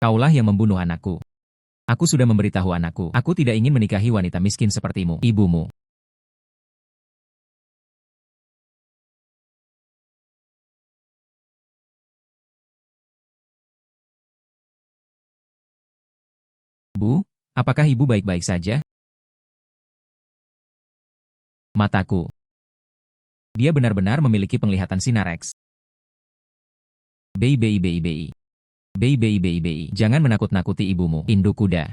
Kaulah yang membunuh anakku. Aku sudah memberitahu anakku. Aku tidak ingin menikahi wanita miskin sepertimu, ibumu. Bu, apakah ibu baik-baik saja? Mataku. Dia benar-benar memiliki penglihatan sinareks. Bei. Bei. Jangan menakut-nakuti ibumu. Induk kuda.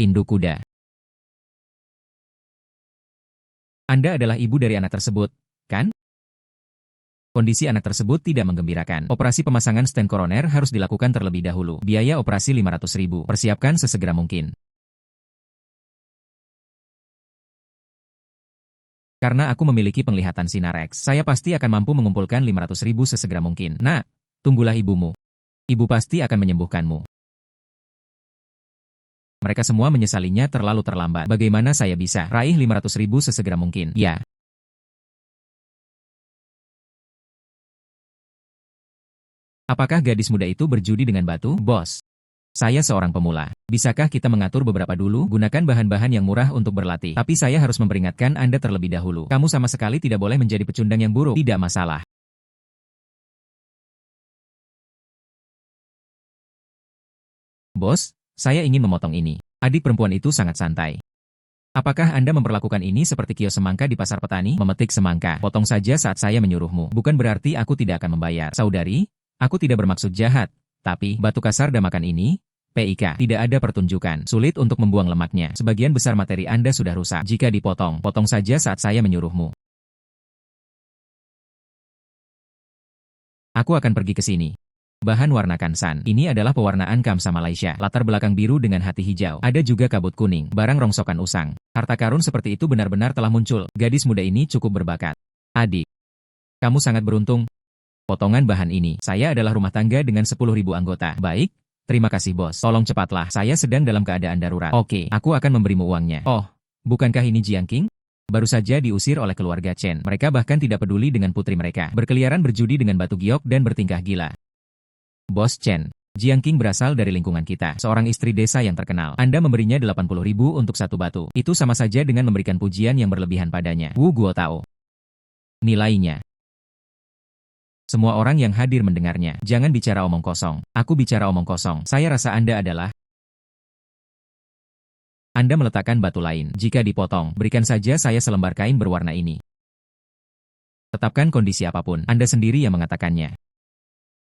Anda adalah ibu dari anak tersebut, kan? Kondisi anak tersebut tidak menggembirakan. Operasi pemasangan stent koroner harus dilakukan terlebih dahulu. Biaya operasi 500.000. Persiapkan sesegera mungkin. Karena aku memiliki penglihatan sinareks, saya pasti akan mampu mengumpulkan 500.000 sesegera mungkin. Nah, tunggulah ibumu. Ibu pasti akan menyembuhkanmu. Mereka semua menyesalinya terlalu terlambat. Bagaimana saya bisa raih 500.000 sesegera mungkin? Ya. Apakah gadis muda itu berjudi dengan batu? Bos. Saya seorang pemula. Bisakah kita mengatur beberapa dulu? Gunakan bahan-bahan yang murah untuk berlatih. Tapi saya harus memperingatkan Anda terlebih dahulu. Kamu sama sekali tidak boleh menjadi pecundang yang buruk. Tidak masalah. Bos, saya ingin memotong ini. Adik perempuan itu sangat santai. Apakah Anda memperlakukan ini seperti kios semangka di pasar petani? Memetik semangka. Potong saja saat saya menyuruhmu. Bukan berarti aku tidak akan membayar. Saudari, aku tidak bermaksud jahat. Tapi, batu kasar damakan ini, PIK, tidak ada pertunjukan. Sulit untuk membuang lemaknya. Sebagian besar materi Anda sudah rusak. Jika dipotong, potong saja saat saya menyuruhmu. Aku akan pergi ke sini. Bahan warna kansan. Ini adalah pewarnaan kamsa Malaysia. Latar belakang biru dengan hati hijau. Ada juga kabut kuning. Barang rongsokan usang. Harta karun seperti itu benar-benar telah muncul. Gadis muda ini cukup berbakat. Adik, kamu sangat beruntung. Potongan bahan ini. Saya adalah rumah tangga dengan 10.000 anggota. Baik, terima kasih bos. Tolong cepatlah. Saya sedang dalam keadaan darurat. Oke, aku akan memberimu uangnya. Oh, bukankah ini Jiang Qing? Baru saja diusir oleh keluarga Chen. Mereka bahkan tidak peduli dengan putri mereka. Berkeliaran berjudi dengan batu giok dan bertingkah gila. Bos Chen, Jiang Qing berasal dari lingkungan kita. Seorang istri desa yang terkenal. Anda memberinya 80.000 untuk satu batu. Itu sama saja dengan memberikan pujian yang berlebihan padanya. Wu Guo tahu. Nilainya. Semua orang yang hadir mendengarnya. Jangan bicara omong kosong. Aku bicara omong kosong. Saya rasa Anda adalah... Anda meletakkan batu lain. Jika dipotong, berikan saja saya selembar kain berwarna ini. Tetapkan kondisi apapun. Anda sendiri yang mengatakannya.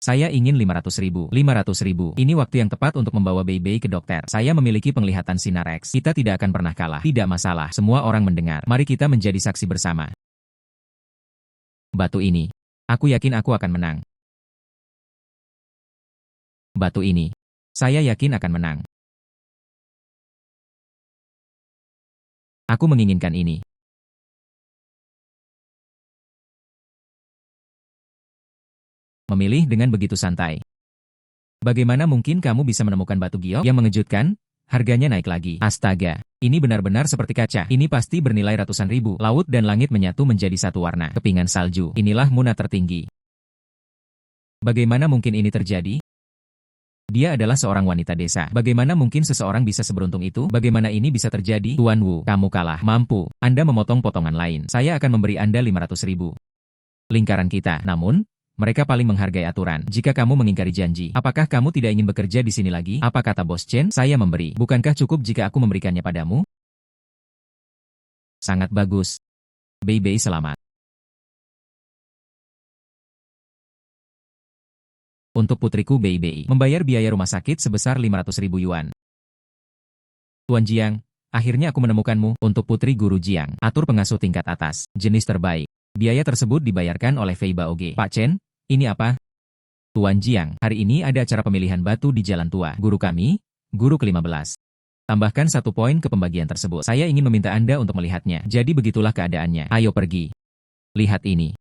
Saya ingin 500.000. 500.000. Ini waktu yang tepat untuk membawa Bei ke dokter. Saya memiliki penglihatan sinareks. Kita tidak akan pernah kalah. Tidak masalah. Semua orang mendengar. Mari kita menjadi saksi bersama. Batu ini. Aku yakin aku akan menang. Batu ini. Saya yakin akan menang. Aku menginginkan ini. Memilih dengan begitu santai. Bagaimana mungkin kamu bisa menemukan batu giok yang mengejutkan? Harganya naik lagi. Astaga, ini benar-benar seperti kaca. Ini pasti bernilai ratusan ribu. Laut dan langit menyatu menjadi satu warna. Kepingan salju. Inilah Muna tertinggi. Bagaimana mungkin ini terjadi? Dia adalah seorang wanita desa. Bagaimana mungkin seseorang bisa seberuntung itu? Bagaimana ini bisa terjadi? Tuan Wu, kamu kalah. Mampu. Anda memotong potongan lain. Saya akan memberi Anda 500.000. Lingkaran kita. Namun, mereka paling menghargai aturan. Jika kamu mengingkari janji, apakah kamu tidak ingin bekerja di sini lagi? Apa kata Bos Chen? Saya memberi. Bukankah cukup jika aku memberikannya padamu? Sangat bagus. Bei selamat. Untuk putriku Bei, membayar biaya rumah sakit sebesar 500.000 yuan. Tuan Jiang, akhirnya aku menemukanmu. Untuk putri Guru Jiang, atur pengasuh tingkat atas, jenis terbaik. Biaya tersebut dibayarkan oleh Fei Baoge. Pak Chen, ini apa? Tuan Jiang, hari ini ada acara pemilihan batu di Jalan Tua. Guru kami, guru ke-15. Tambahkan 1 poin ke pembagian tersebut. Saya ingin meminta Anda untuk melihatnya. Jadi begitulah keadaannya. Ayo pergi. Lihat ini.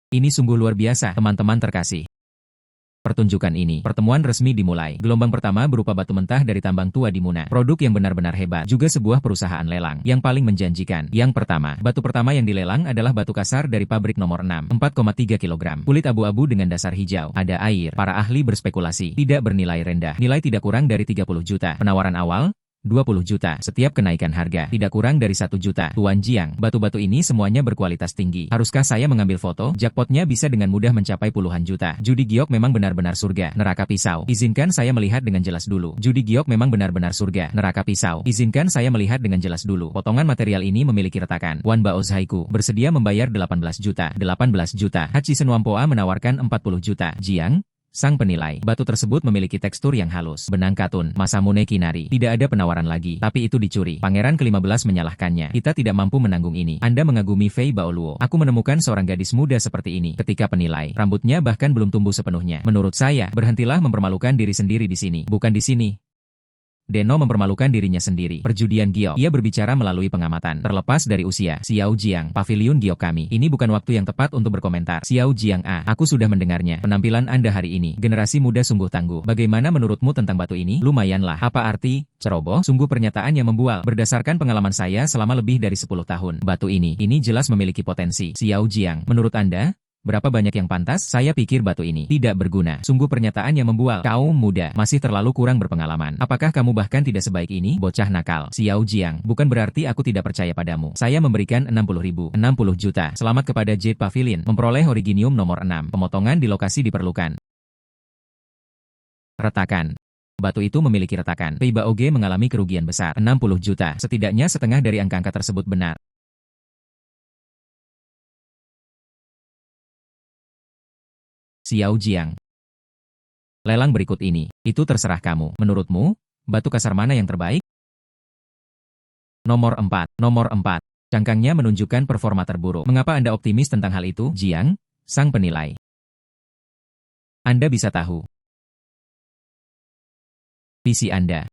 Ini sungguh luar biasa, teman-teman terkasih. Pertunjukan ini, pertemuan resmi dimulai. Gelombang pertama berupa batu mentah dari tambang tua di Muna. Produk yang benar-benar hebat. Juga sebuah perusahaan lelang yang paling menjanjikan. Yang pertama, batu pertama yang dilelang adalah batu kasar dari pabrik nomor 6, 4,3 kg. Kulit abu-abu dengan dasar hijau. Ada air. Para ahli berspekulasi. Tidak bernilai rendah. Nilai tidak kurang dari 30 juta. Penawaran awal, 20 juta. Setiap kenaikan harga tidak kurang dari 1 juta. Tuan Jiang, batu-batu ini semuanya berkualitas tinggi. Haruskah saya mengambil foto? Jackpotnya bisa dengan mudah mencapai puluhan juta. Judi giok memang benar-benar surga. Neraka pisau. Izinkan saya melihat dengan jelas dulu. Judi giok memang benar-benar surga. Neraka pisau. Izinkan saya melihat dengan jelas dulu. Potongan material ini memiliki retakan. Wan Bao Zhaiku bersedia membayar 18 juta. 18 juta. Hachi Senwampoa menawarkan 40 juta. Jiang, sang penilai, batu tersebut memiliki tekstur yang halus. Benang katun, Masamune Kinari. Tidak ada penawaran lagi, tapi itu dicuri. Pangeran ke-15 menyalahkannya. Kita tidak mampu menanggung ini. Anda mengagumi Fei Baoluo. Aku menemukan seorang gadis muda seperti ini. Ketika penilai, rambutnya bahkan belum tumbuh sepenuhnya. Menurut saya, berhentilah mempermalukan diri sendiri di sini. Bukan di sini. Deno mempermalukan dirinya sendiri. Perjudian giok. Ia berbicara melalui pengamatan. Terlepas dari usia, Xiao Jiang, pavilion giok kami. Ini bukan waktu yang tepat untuk berkomentar. Xiao Jiang aku sudah mendengarnya. Penampilan Anda hari ini, generasi muda sungguh tangguh. Bagaimana menurutmu tentang batu ini? Lumayanlah. Apa arti? Ceroboh? Sungguh pernyataan yang membual. Berdasarkan pengalaman saya selama lebih dari 10 tahun. Batu ini jelas memiliki potensi. Xiao Jiang, menurut Anda? Berapa banyak yang pantas? Saya pikir batu ini tidak berguna. Sungguh pernyataan yang membual. Kaum muda masih terlalu kurang berpengalaman. Apakah kamu bahkan tidak sebaik ini? Bocah nakal. Xiao Jiang, bukan berarti aku tidak percaya padamu. Saya memberikan 60 juta. Selamat kepada Jade Pavilion. Memperoleh originium nomor 6. Pemotongan di lokasi diperlukan. Retakan. Batu itu memiliki retakan. Pei Baoge mengalami kerugian besar. 60 juta. Setidaknya setengah dari angka-angka tersebut benar. Xiao Jiang. Lelang berikut ini, itu terserah kamu. Menurutmu, batu kasar mana yang terbaik? Nomor 4. Nomor 4. Cangkangnya menunjukkan performa terburuk. Mengapa Anda optimis tentang hal itu? Jiang, sang penilai. Anda bisa tahu. Visi Anda.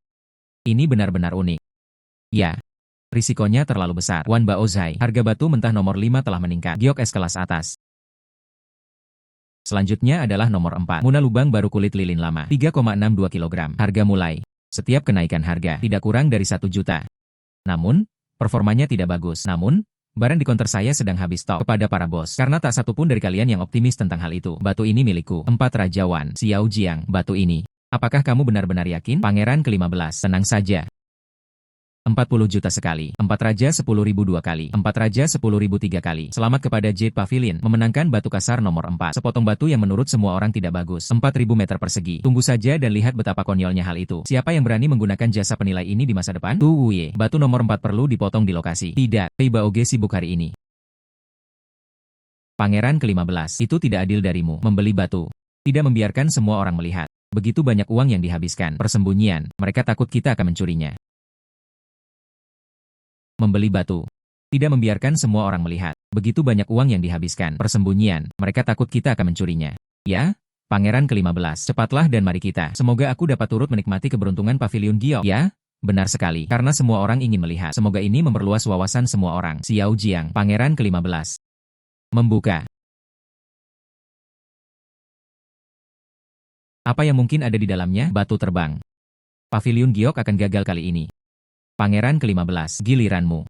Ini benar-benar unik. Ya. Risikonya terlalu besar. Wan Bao Zai, harga batu mentah nomor 5 telah meningkat. Giok S kelas atas. Selanjutnya adalah nomor 4. Muna lubang baru kulit lilin lama. 3,62 kg. Harga mulai. Setiap kenaikan harga tidak kurang dari 1 juta. Namun, performanya tidak bagus. Namun, barang di counter saya sedang habis stok kepada para bos. Karena tak satu pun dari kalian yang optimis tentang hal itu. Batu ini milikku. 4 Rajawan. Xiao Jiang. Batu ini. Apakah kamu benar-benar yakin? Pangeran ke-15. Tenang saja. 40 juta sekali. 4 raja 10.000 2 kali. 4 raja 10.000 3 kali. Selamat kepada Jade Pavilion. Memenangkan batu kasar nomor 4. Sepotong batu yang menurut semua orang tidak bagus. 4.000 meter persegi. Tunggu saja dan lihat betapa konyolnya hal itu. Siapa yang berani menggunakan jasa penilai ini di masa depan? Wuye. Batu nomor 4 perlu dipotong di lokasi. Tidak. Pei Baoge sibuk hari ini. Pangeran ke-15. Itu tidak adil darimu. Membeli batu. Tidak membiarkan semua orang melihat. Begitu banyak uang yang dihabiskan. Persembunyian. Mereka takut kita akan mencurinya. Membeli batu. Tidak membiarkan semua orang melihat. Begitu banyak uang yang dihabiskan. Persembunyian. Mereka takut kita akan mencurinya. Ya? Pangeran ke-15. Cepatlah dan mari kita. Semoga aku dapat turut menikmati keberuntungan pavilion giok. Ya? Benar sekali. Karena semua orang ingin melihat. Semoga ini memperluas wawasan semua orang. Xiao Jiang. Pangeran ke-15. Membuka. Apa yang mungkin ada di dalamnya? Batu terbang. Pavilion giok akan gagal kali ini. Pangeran ke-15, giliranmu.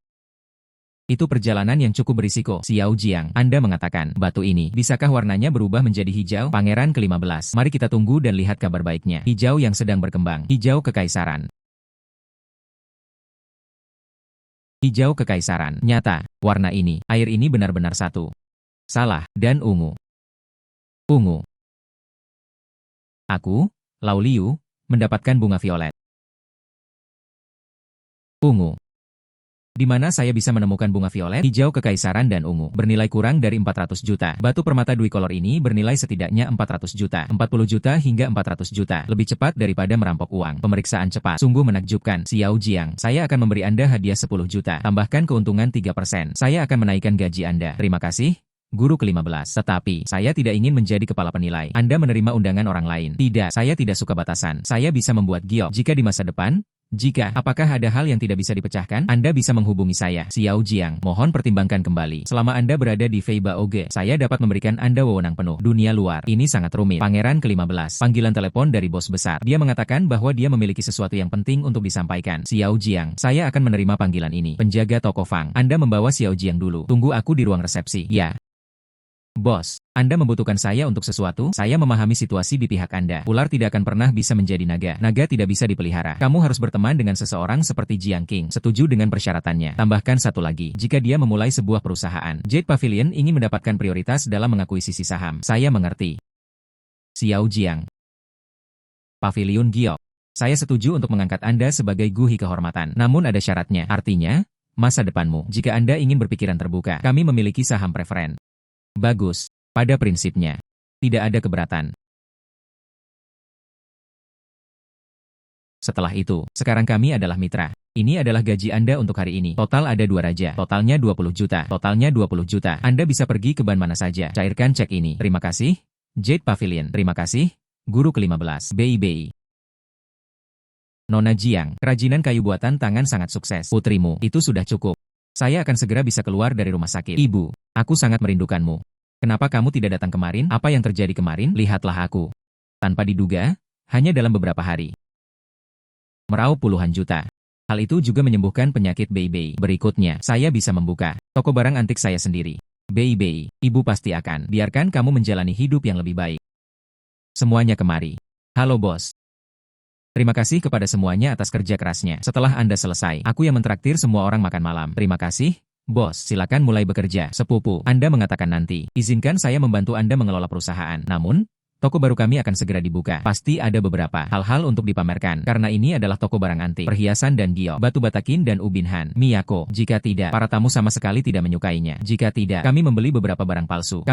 Itu perjalanan yang cukup berisiko. Xiao Jiang, Anda mengatakan, batu ini, bisakah warnanya berubah menjadi hijau? Pangeran ke-15, mari kita tunggu dan lihat kabar baiknya. Hijau yang sedang berkembang. Hijau kekaisaran. Hijau kekaisaran. Nyata, warna ini, air ini benar-benar satu. Salah, dan ungu. Ungu. Aku, Lao Liu, mendapatkan bunga violet. Ungu. Di mana saya bisa menemukan bunga violet, hijau kekaisaran dan ungu, bernilai kurang dari 400 juta. Batu permata Duicolor ini bernilai setidaknya 400 juta, 40 juta hingga 400 juta. Lebih cepat daripada merampok uang. Pemeriksaan cepat. Sungguh menakjubkan. Xiao Jiang, saya akan memberi Anda hadiah 10 juta. Tambahkan keuntungan 3%. Saya akan menaikkan gaji Anda. Terima kasih. Guru ke-15. Tetapi, saya tidak ingin menjadi kepala penilai. Anda menerima undangan orang lain. Tidak, saya tidak suka batasan. Saya bisa membuat giok. Jika di masa depan, Apakah ada hal yang tidak bisa dipecahkan? Anda bisa menghubungi saya, Xiao Jiang. Mohon pertimbangkan kembali. Selama Anda berada di Fei Baoge, saya dapat memberikan Anda wewenang penuh. Dunia luar, ini sangat rumit. Pangeran ke-15. Panggilan telepon dari bos besar. Dia mengatakan bahwa dia memiliki sesuatu yang penting untuk disampaikan. Xiao Jiang, saya akan menerima panggilan ini. Penjaga toko Fang, Anda membawa Xiao Jiang dulu. Tunggu aku di ruang resepsi. Ya. Bos, Anda membutuhkan saya untuk sesuatu? Saya memahami situasi di pihak Anda. Ular tidak akan pernah bisa menjadi naga. Naga tidak bisa dipelihara. Kamu harus berteman dengan seseorang seperti Jiang Qing. Setuju dengan persyaratannya. Tambahkan satu lagi. Jika dia memulai sebuah perusahaan, Jade Pavilion ingin mendapatkan prioritas dalam mengakuisisi saham. Saya mengerti. Xiao Jiang. Pavilion Giok. Saya setuju untuk mengangkat Anda sebagai guhi kehormatan. Namun ada syaratnya. Artinya, masa depanmu. Jika Anda ingin berpikiran terbuka, kami memiliki saham preferen. Bagus. Pada prinsipnya, tidak ada keberatan. Setelah itu, sekarang kami adalah mitra. Ini adalah gaji Anda untuk hari ini. Total ada 2 raja. Totalnya 20 juta. Totalnya 20 juta. Anda bisa pergi ke ban mana saja. Cairkan cek ini. Terima kasih. Jade Pavilion. Terima kasih. Guru ke-15. BI. Nona Jiang, kerajinan kayu buatan tangan sangat sukses. Putrimu, itu sudah cukup. Saya akan segera bisa keluar dari rumah sakit. Ibu, aku sangat merindukanmu. Kenapa kamu tidak datang kemarin? Apa yang terjadi kemarin? Lihatlah aku. Tanpa diduga, hanya dalam beberapa hari. Meraup puluhan juta. Hal itu juga menyembuhkan penyakit BI. Berikutnya, saya bisa membuka toko barang antik saya sendiri. BI, ibu pasti akan biarkan kamu menjalani hidup yang lebih baik. Semuanya kemari. Halo bos. Terima kasih kepada semuanya atas kerja kerasnya. Setelah Anda selesai, aku yang mentraktir semua orang makan malam. Terima kasih. Bos, silakan mulai bekerja. Sepupu, Anda mengatakan nanti. Izinkan saya membantu Anda mengelola perusahaan. Namun, toko baru kami akan segera dibuka. Pasti ada beberapa hal-hal untuk dipamerkan. Karena ini adalah toko barang antik, perhiasan dan giok, batu batakin dan ubinhan. Miyako, jika tidak, para tamu sama sekali tidak menyukainya. Jika tidak, kami membeli beberapa barang palsu.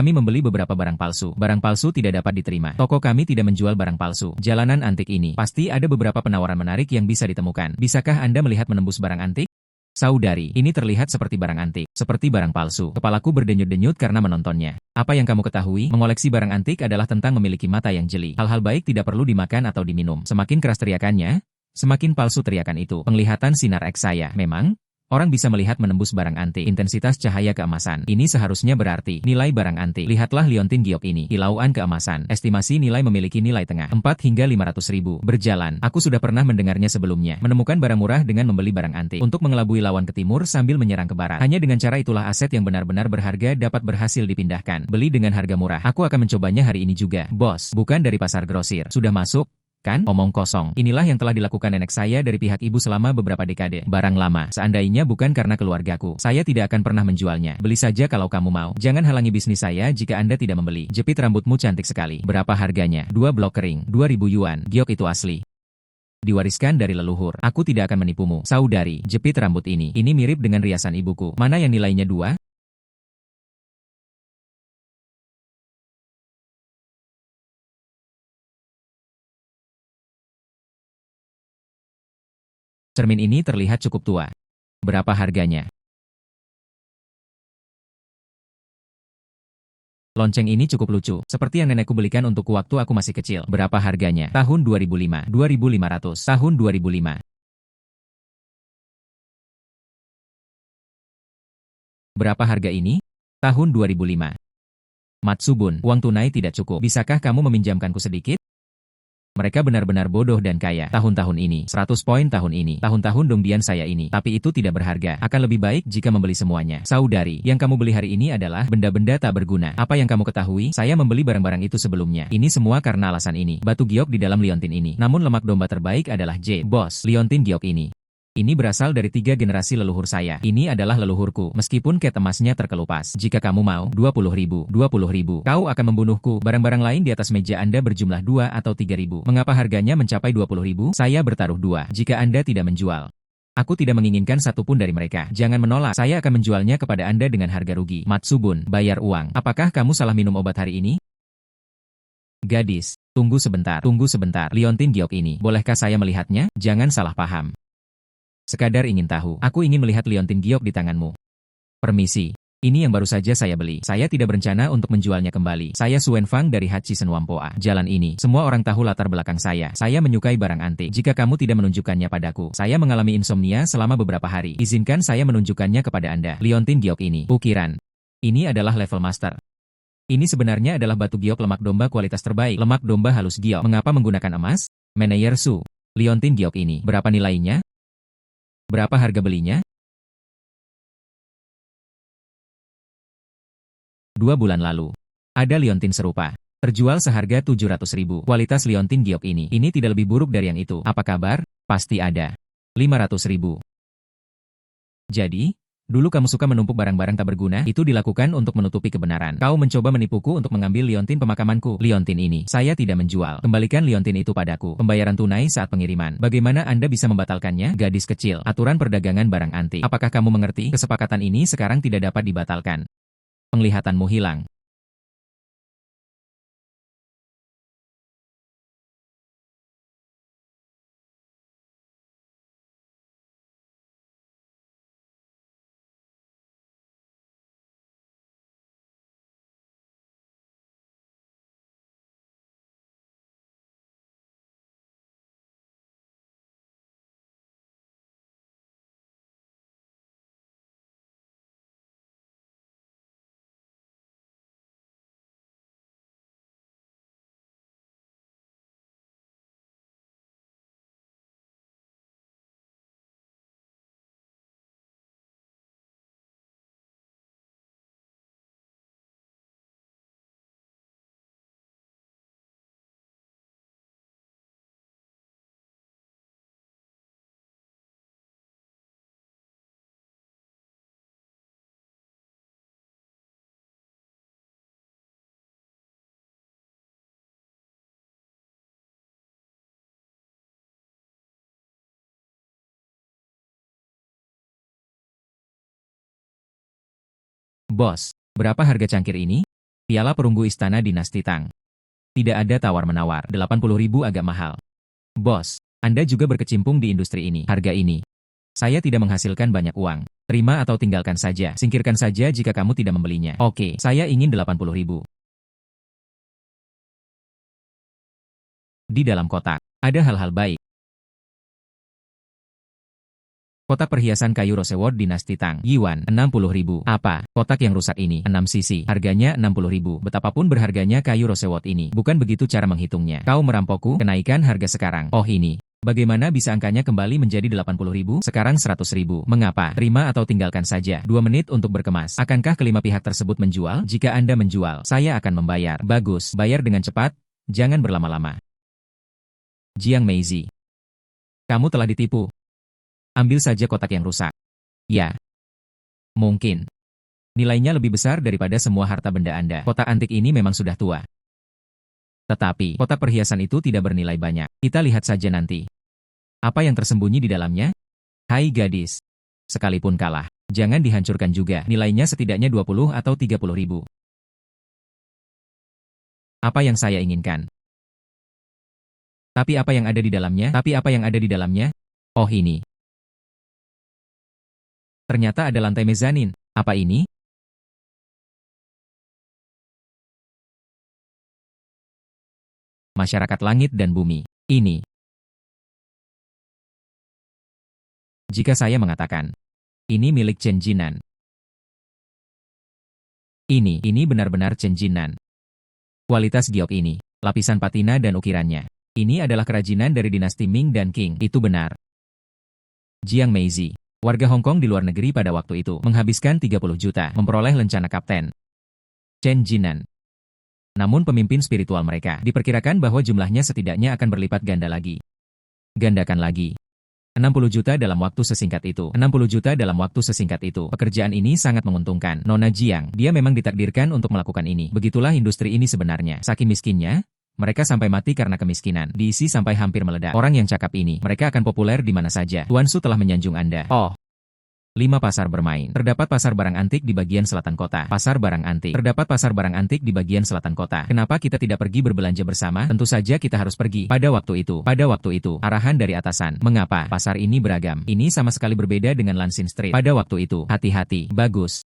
Barang palsu tidak dapat diterima. Toko kami tidak menjual barang palsu. Jalanan antik ini, pasti ada beberapa penawaran menarik yang bisa ditemukan. Bisakah Anda melihat menembus barang antik? Saudari, ini terlihat seperti barang antik, seperti barang palsu. Kepalaku berdenyut-denyut karena menontonnya. Apa yang kamu ketahui? Mengoleksi barang antik adalah tentang memiliki mata yang jeli. Hal-hal baik tidak perlu dimakan atau diminum. Semakin keras teriakannya, semakin palsu teriakan itu. Penglihatan sinar X saya. Memang, orang bisa melihat menembus barang antik. Intensitas cahaya keemasan. Ini seharusnya berarti nilai barang antik. Lihatlah liontin giok ini. Kilauan keemasan. Estimasi nilai memiliki nilai tengah 4 hingga 500 ribu. Berjalan. Aku sudah pernah mendengarnya sebelumnya. Menemukan barang murah dengan membeli barang antik. Untuk mengelabui lawan ke timur sambil menyerang ke barat. Hanya dengan cara itulah aset yang benar-benar berharga dapat berhasil dipindahkan. Beli dengan harga murah. Aku akan mencobanya hari ini juga. Bos, bukan dari pasar grosir. Sudah masuk? Kan? Omong kosong. Inilah yang telah dilakukan nenek saya dari pihak ibu selama beberapa dekade. Barang lama. Seandainya bukan karena keluargaku, saya tidak akan pernah menjualnya. Beli saja kalau kamu mau. Jangan halangi bisnis saya jika Anda tidak membeli. Jepit rambutmu cantik sekali. Berapa harganya? 2 blok kering. 2.000 yuan. Giok itu asli. Diwariskan dari leluhur. Aku tidak akan menipumu. Saudari, jepit rambut ini. Ini mirip dengan riasan ibuku. Mana yang nilainya 2? Cermin ini terlihat cukup tua. Berapa harganya? Lonceng ini cukup lucu, seperti yang nenekku belikan untukku waktu aku masih kecil. Berapa harganya? Tahun 2005. 2.500. Tahun 2005. Berapa harga ini? Tahun 2005. Matsubun, uang tunai tidak cukup. Bisakah kamu meminjamkanku sedikit? Mereka benar-benar bodoh dan kaya. Tahun-tahun ini, 100 poin tahun ini, tahun-tahun dongdian saya ini. Tapi itu tidak berharga. Akan lebih baik jika membeli semuanya. Saudari, yang kamu beli hari ini adalah benda-benda tak berguna. Apa yang kamu ketahui? Saya membeli barang-barang itu sebelumnya. Ini semua karena alasan ini. Batu giok di dalam liontin ini. Namun lemak domba terbaik adalah Jade. Bos, liontin giok ini. Ini berasal dari 3 generasi leluhur saya. Ini adalah leluhurku, meskipun ket emasnya terkelupas. Jika kamu mau, 20.000, 20.000. Kau akan membunuhku. Barang-barang lain di atas meja Anda berjumlah 2 atau 3.000. Mengapa harganya mencapai 20.000? Saya bertaruh 2. Jika Anda tidak menjual, aku tidak menginginkan satupun dari mereka. Jangan menolak. Saya akan menjualnya kepada Anda dengan harga rugi. Matsubun, bayar uang. Apakah kamu salah minum obat hari ini? Gadis, tunggu sebentar. Tunggu sebentar. Liontin giok ini, bolehkah saya melihatnya? Jangan salah paham. Sekadar ingin tahu. Aku ingin melihat liontin giok di tanganmu. Permisi. Ini yang baru saja saya beli. Saya tidak berencana untuk menjualnya kembali. Saya Suen Fang dari Hachisen Wampoa. Jalan ini, semua orang tahu latar belakang saya. Saya menyukai barang antik. Jika kamu tidak menunjukkannya padaku, saya mengalami insomnia selama beberapa hari. Izinkan saya menunjukkannya kepada Anda. Liontin giok ini. Ukiran. Ini adalah level master. Ini sebenarnya adalah batu giok lemak domba kualitas terbaik. Lemak domba halus giok. Mengapa menggunakan emas? Meneyer Su. Liontin giok ini. Berapa nilainya? Berapa harga belinya? 2 bulan lalu. Ada liontin serupa. Terjual seharga 700.000. Kualitas liontin giok ini. Ini tidak lebih buruk dari yang itu. Apa kabar? Pasti ada. 500.000. Jadi, dulu kamu suka menumpuk barang-barang tak berguna, itu dilakukan untuk menutupi kebenaran. Kau mencoba menipuku untuk mengambil liontin pemakamanku. Liontin ini, saya tidak menjual. Kembalikan liontin itu padaku. Pembayaran tunai saat pengiriman. Bagaimana Anda bisa membatalkannya? Gadis kecil. Aturan perdagangan barang antik. Apakah kamu mengerti? Kesepakatan ini sekarang tidak dapat dibatalkan. Penglihatanmu hilang. Bos, berapa harga cangkir ini? Piala perunggu istana dinasti Tang. Tidak ada tawar-menawar, 80.000 agak mahal. Bos, Anda juga berkecimpung di industri ini. Harga ini. Saya tidak menghasilkan banyak uang. Terima atau tinggalkan saja. Singkirkan saja jika kamu tidak membelinya. Oke, saya ingin 80.000. Di dalam kotak, ada hal-hal baik. Kotak perhiasan kayu Roseward dinasti Tang. Yuan, 60.000. Apa? Kotak yang rusak ini, 6 sisi. Harganya 60.000. Betapapun berharganya kayu Roseward ini. Bukan begitu cara menghitungnya. Kau merampokku, kenaikan harga sekarang. Oh ini. Bagaimana bisa angkanya kembali menjadi 80.000? Sekarang 100.000. Mengapa? Terima atau tinggalkan saja. 2 menit untuk berkemas. Akankah kelima pihak tersebut menjual? Jika Anda menjual, saya akan membayar. Bagus. Bayar dengan cepat. Jangan berlama-lama. Jiang Meizi. Kamu telah ditipu. Ambil saja kotak yang rusak. Ya. Mungkin. Nilainya lebih besar daripada semua harta benda Anda. Kotak antik ini memang sudah tua. Tetapi, kotak perhiasan itu tidak bernilai banyak. Kita lihat saja nanti. Apa yang tersembunyi di dalamnya? Hai gadis. Sekalipun kalah, jangan dihancurkan juga. Nilainya setidaknya 20 atau 30.000. Apa yang saya inginkan? Tapi apa yang ada di dalamnya? Tapi apa yang ada di dalamnya? Oh ini. Ternyata ada lantai mezanin. Apa ini? Masyarakat langit dan bumi. Ini. Jika saya mengatakan, ini milik Chen Jinan. Ini benar-benar Chen Jinan. Kualitas giok ini, lapisan patina dan ukirannya. Ini adalah kerajinan dari dinasti Ming dan Qing. Itu benar. Jiang Meizi. Warga Hong Kong di luar negeri pada waktu itu menghabiskan 30 juta memperoleh lencana kapten Chen Jinan. Namun pemimpin spiritual mereka diperkirakan bahwa jumlahnya setidaknya akan berlipat ganda lagi. Gandakan lagi. 60 juta dalam waktu sesingkat itu. 60 juta dalam waktu sesingkat itu. Pekerjaan ini sangat menguntungkan. Nona Jiang, dia memang ditakdirkan untuk melakukan ini. Begitulah industri ini sebenarnya. Saking miskinnya, mereka sampai mati karena kemiskinan. Diisi sampai hampir meledak. Orang yang cakap ini, mereka akan populer di mana saja. Tuan Su telah menyanjung Anda. Oh. 5 pasar bermain. Terdapat pasar barang antik di bagian selatan kota. Pasar barang antik. Terdapat pasar barang antik di bagian selatan kota. Kenapa kita tidak pergi berbelanja bersama? Tentu saja kita harus pergi. Pada waktu itu, arahan dari atasan. Mengapa? Pasar ini beragam. Ini sama sekali berbeda dengan Lansin Street. Pada waktu itu, hati-hati. Bagus.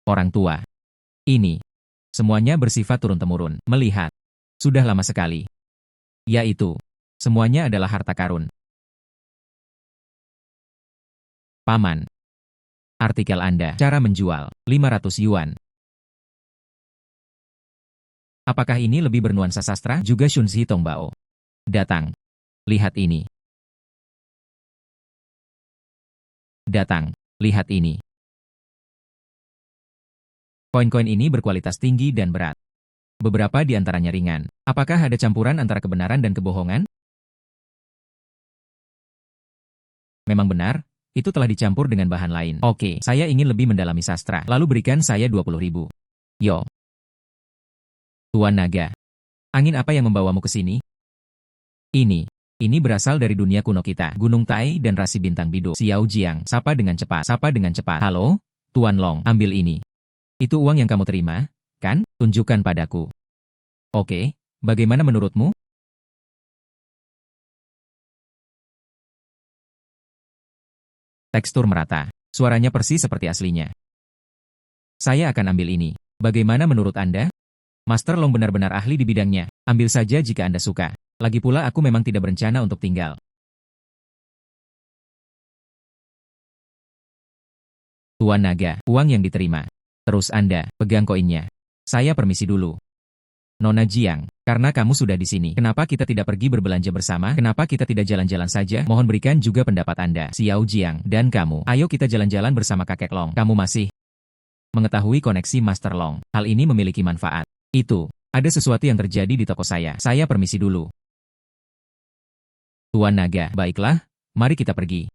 orang tua. Ini. Semuanya bersifat turun-temurun. Melihat. Sudah lama sekali. Yaitu. Semuanya adalah harta karun. Paman. Artikel Anda. Cara menjual. 500 yuan. Apakah ini lebih bernuansa sastra? Juga Shunzi Tongbao. Datang. Lihat ini. Datang. Lihat ini. Koin-koin ini berkualitas tinggi dan berat. Beberapa di antaranya ringan. Apakah ada campuran antara kebenaran dan kebohongan? Memang benar, itu telah dicampur dengan bahan lain. Oke, saya ingin lebih mendalami sastra. Lalu berikan saya 20.000. Yo. Tuan Naga. Angin apa yang membawamu ke sini? Ini berasal dari dunia kuno kita. Gunung Tai dan rasi bintang bidu. Xiao Jiang, sapa dengan cepat. Sapa dengan cepat. Halo, Tuan Long, ambil ini. Itu uang yang kamu terima, kan? Tunjukkan padaku. Oke, bagaimana menurutmu? Tekstur merata. Suaranya persis seperti aslinya. Saya akan ambil ini. Bagaimana menurut Anda? Master Long benar-benar ahli di bidangnya. Ambil saja jika Anda suka. Lagi pula aku memang tidak berencana untuk tinggal. Tuan Naga, uang yang diterima. Terus Anda, pegang koinnya. Saya permisi dulu. Nona Jiang, karena kamu sudah di sini, kenapa kita tidak pergi berbelanja bersama? Kenapa kita tidak jalan-jalan saja? Mohon berikan juga pendapat Anda. Xiao Jiang, dan kamu, ayo kita jalan-jalan bersama kakek Long. Kamu masih mengetahui koneksi Master Long. Hal ini memiliki manfaat. Itu, ada sesuatu yang terjadi di toko saya. Saya permisi dulu. Tuan Naga, baiklah, mari kita pergi.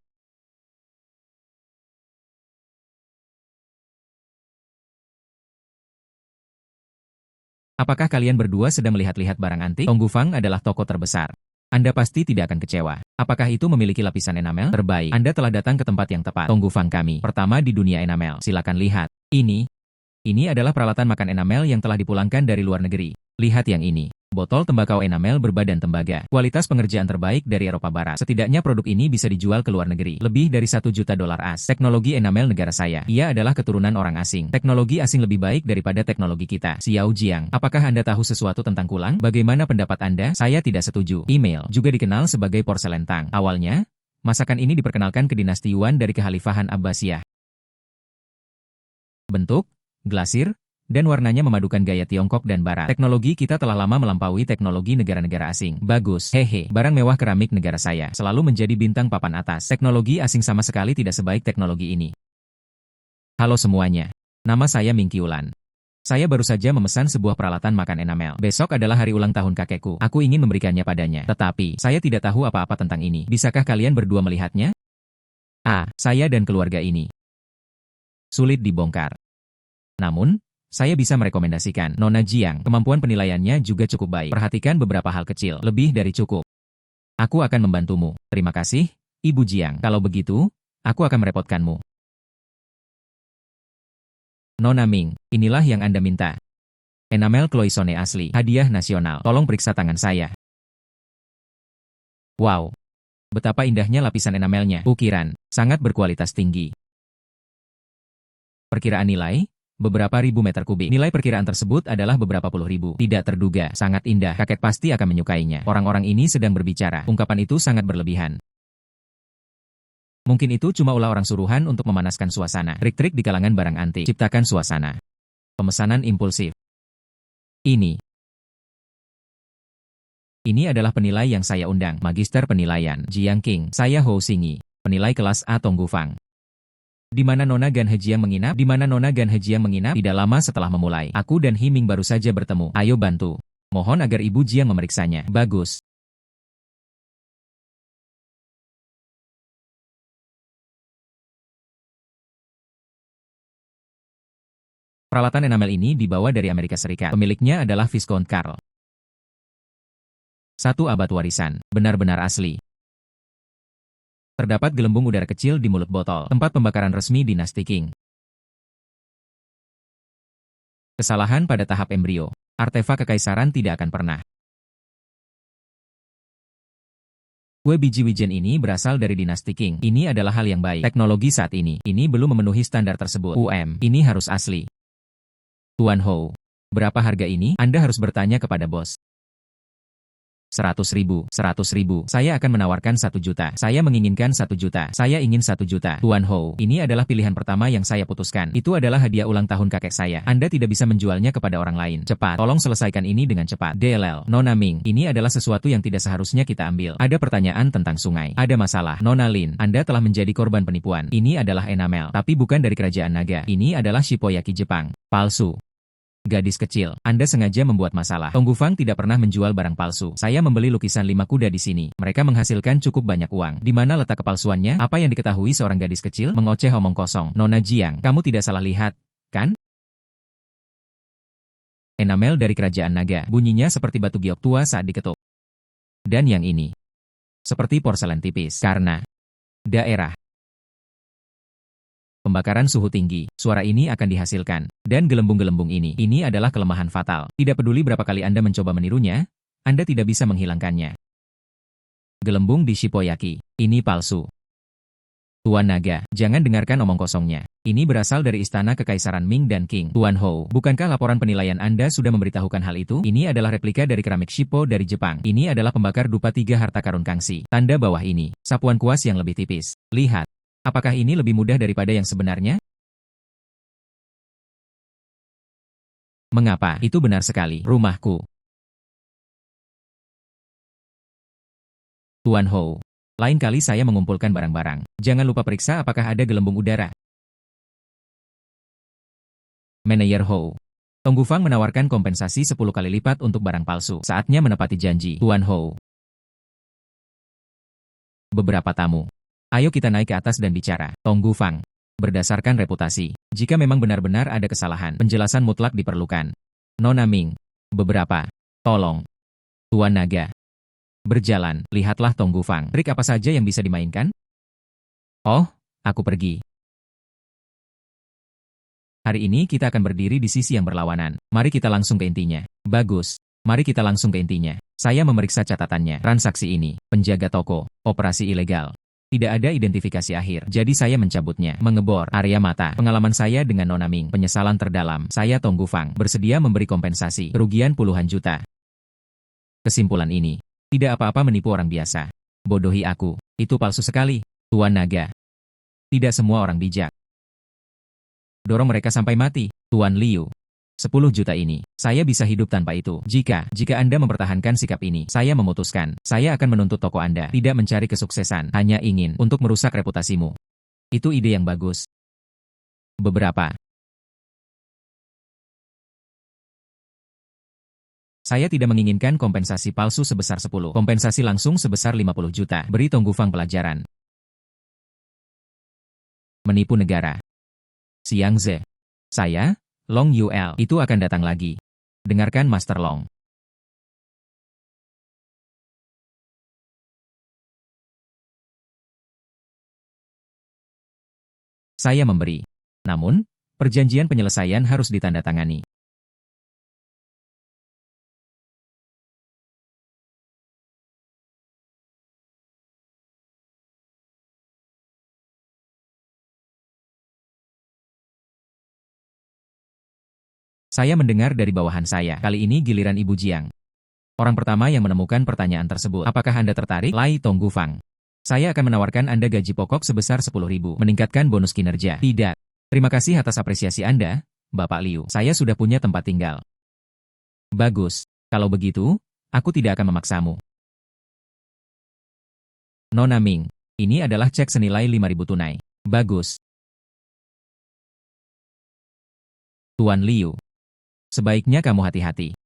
Apakah kalian berdua sedang melihat-lihat barang antik? Tonggufang adalah toko terbesar. Anda pasti tidak akan kecewa. Apakah itu memiliki lapisan enamel? Terbaik. Anda telah datang ke tempat yang tepat. Tonggufang kami. Pertama di dunia enamel. Silakan lihat. Ini adalah peralatan makan enamel yang telah dipulangkan dari luar negeri. Lihat yang ini. Botol tembakau enamel berbadan tembaga. Kualitas pengerjaan terbaik dari Eropa Barat. Setidaknya produk ini bisa dijual ke luar negeri. Lebih dari 1 juta dolar AS. Teknologi enamel negara saya. Ia adalah keturunan orang asing. Teknologi asing lebih baik daripada teknologi kita. Xiao Jiang, apakah Anda tahu sesuatu tentang kulang? Bagaimana pendapat Anda? Saya tidak setuju. Email juga dikenal sebagai porselen Tang. Awalnya, masakan ini diperkenalkan ke dinasti Yuan dari Kekhalifahan Abbasiyah. Bentuk, glasir, dan warnanya memadukan gaya Tiongkok dan Barat. Teknologi kita telah lama melampaui teknologi negara-negara asing. Bagus, hehe, barang mewah keramik negara saya selalu menjadi bintang papan atas. Teknologi asing sama sekali tidak sebaik teknologi ini. Halo semuanya, nama saya Ming Qiulan. Saya baru saja memesan sebuah peralatan makan enamel. Besok adalah hari ulang tahun kakekku. Aku ingin memberikannya padanya. Tetapi, saya tidak tahu apa-apa tentang ini. Bisakah kalian berdua melihatnya? Saya dan keluarga ini. Sulit dibongkar. Namun, saya bisa merekomendasikan Nona Jiang. Kemampuan penilaiannya juga cukup baik. Perhatikan beberapa hal kecil, lebih dari cukup. Aku akan membantumu. Terima kasih, Ibu Jiang. Kalau begitu, aku akan merepotkanmu. Nona Ming, inilah yang Anda minta. Enamel Cloisonne asli, hadiah nasional. Tolong periksa tangan saya. Wow, betapa indahnya lapisan enamelnya. Ukiran, sangat berkualitas tinggi. Perkiraan nilai? Beberapa ribu meter kubik. Nilai perkiraan tersebut adalah beberapa puluh ribu. Tidak terduga, sangat indah. Kakek pasti akan menyukainya. Orang-orang ini sedang berbicara. Ungkapan itu sangat berlebihan. Mungkin itu cuma ulah orang suruhan untuk memanaskan suasana. Trik-trik di kalangan barang antik. Ciptakan suasana. Pemesanan impulsif. Ini adalah penilai yang saya undang. Magister penilaian, Jiang Qing. Saya Hou Xingyi. Penilai kelas A Tonggufang. Di mana Nona Gan Hejiang menginap? Di mana Nona Gan Hejiang menginap? Tidak lama setelah memulai, aku dan Himing baru saja bertemu. Ayo bantu. Mohon agar Ibu Jiang memeriksanya. Bagus. Peralatan enamel ini dibawa dari Amerika Serikat. Pemiliknya adalah Viscount Karl. 1 abad warisan. Benar-benar asli. Terdapat gelembung udara kecil di mulut botol, tempat pembakaran resmi dinasti Qing. Kesalahan pada tahap embrio. Artefak kekaisaran tidak akan pernah. Kue biji wijen ini berasal dari dinasti Qing. Ini adalah hal yang baik. Teknologi saat ini belum memenuhi standar tersebut. Ini harus asli. Tuan Ho. Berapa harga ini? Anda harus bertanya kepada bos. 100.000, 100.000. Saya akan menawarkan 1 juta. Saya menginginkan 1 juta. Saya ingin 1 juta. Tuan Ho, ini adalah pilihan pertama yang saya putuskan. Itu adalah hadiah ulang tahun kakek saya. Anda tidak bisa menjualnya kepada orang lain. Cepat, tolong selesaikan ini dengan cepat. DLL, Nona Ming, ini adalah sesuatu yang tidak seharusnya kita ambil. Ada pertanyaan tentang sungai. Ada masalah. Nona Lin, Anda telah menjadi korban penipuan. Ini adalah enamel, tapi bukan dari kerajaan naga. Ini adalah Shippoyaki Jepang. Palsu. Gadis kecil, Anda sengaja membuat masalah. Tonggufang tidak pernah menjual barang palsu. Saya membeli lukisan 5 kuda di sini. Mereka menghasilkan cukup banyak uang. Di mana letak kepalsuannya? Apa yang diketahui seorang gadis kecil? Mengoceh omong kosong. Nona Jiang, kamu tidak salah lihat, kan? Enamel dari kerajaan naga. Bunyinya seperti batu giok tua saat diketuk. Dan yang ini. Seperti porselen tipis. Karena daerah pembakaran suhu tinggi, suara ini akan dihasilkan. Dan gelembung-gelembung ini adalah kelemahan fatal. Tidak peduli berapa kali Anda mencoba menirunya, Anda tidak bisa menghilangkannya. Gelembung di Shippoyaki, ini palsu. Tuan Naga, jangan dengarkan omong kosongnya. Ini berasal dari istana kekaisaran Ming dan Qing. Tuan Ho, bukankah laporan penilaian Anda sudah memberitahukan hal itu? Ini adalah replika dari keramik Shippo dari Jepang. Ini adalah pembakar dupa 3 harta karun Kangxi. Tanda bawah ini, sapuan kuas yang lebih tipis. Lihat. Apakah ini lebih mudah daripada yang sebenarnya? Mengapa? Itu benar sekali. Rumahku. Tuan Ho. Lain kali saya mengumpulkan barang-barang. Jangan lupa periksa apakah ada gelembung udara. Manajer Ho. Tonggufang menawarkan kompensasi 10 kali lipat untuk barang palsu. Saatnya menepati janji. Tuan Ho. Beberapa tamu. Ayo kita naik ke atas dan bicara. Tonggufang. Berdasarkan reputasi, jika memang benar-benar ada kesalahan, penjelasan mutlak diperlukan. Nona Ming. Beberapa. Tolong. Tuan Naga. Berjalan, lihatlah Tonggufang. Trik apa saja yang bisa dimainkan? Oh, aku pergi. Hari ini kita akan berdiri di sisi yang berlawanan. Mari kita langsung ke intinya. Bagus. Mari kita langsung ke intinya. Saya memeriksa catatannya. Transaksi ini, penjaga toko, operasi ilegal. Tidak ada identifikasi akhir, jadi saya mencabutnya. Mengebor area mata. Pengalaman saya dengan Nona Ming, penyesalan terdalam. Saya Tonggufang, bersedia memberi kompensasi, kerugian puluhan juta. Kesimpulan ini, tidak apa-apa menipu orang biasa. Bodohi aku, itu palsu sekali. Tuan Naga. Tidak semua orang bijak. Dorong mereka sampai mati, Tuan Liu. 10 juta ini, saya bisa hidup tanpa itu. Jika Anda mempertahankan sikap ini, saya memutuskan, saya akan menuntut toko Anda. Tidak mencari kesuksesan, hanya ingin untuk merusak reputasimu. Itu ide yang bagus. Beberapa. Saya tidak menginginkan kompensasi palsu sebesar 10. Kompensasi langsung sebesar 50 juta. Beri Tonggufang pelajaran. Menipu negara. Xiang Ze. Saya? Long Yuel, itu akan datang lagi. Dengarkan Master Long. Saya memberi. Namun, perjanjian penyelesaian harus ditandatangani. Saya mendengar dari bawahan saya. Kali ini giliran Ibu Jiang. Orang pertama yang menemukan pertanyaan tersebut. Apakah Anda tertarik? Lai Tonggufang. Saya akan menawarkan Anda gaji pokok sebesar 10.000. Meningkatkan bonus kinerja. Tidak. Terima kasih atas apresiasi Anda, Bapak Liu. Saya sudah punya tempat tinggal. Bagus. Kalau begitu, aku tidak akan memaksamu. Nona Ming. Ini adalah cek senilai 5.000 tunai. Bagus. Tuan Liu. Sebaiknya kamu hati-hati.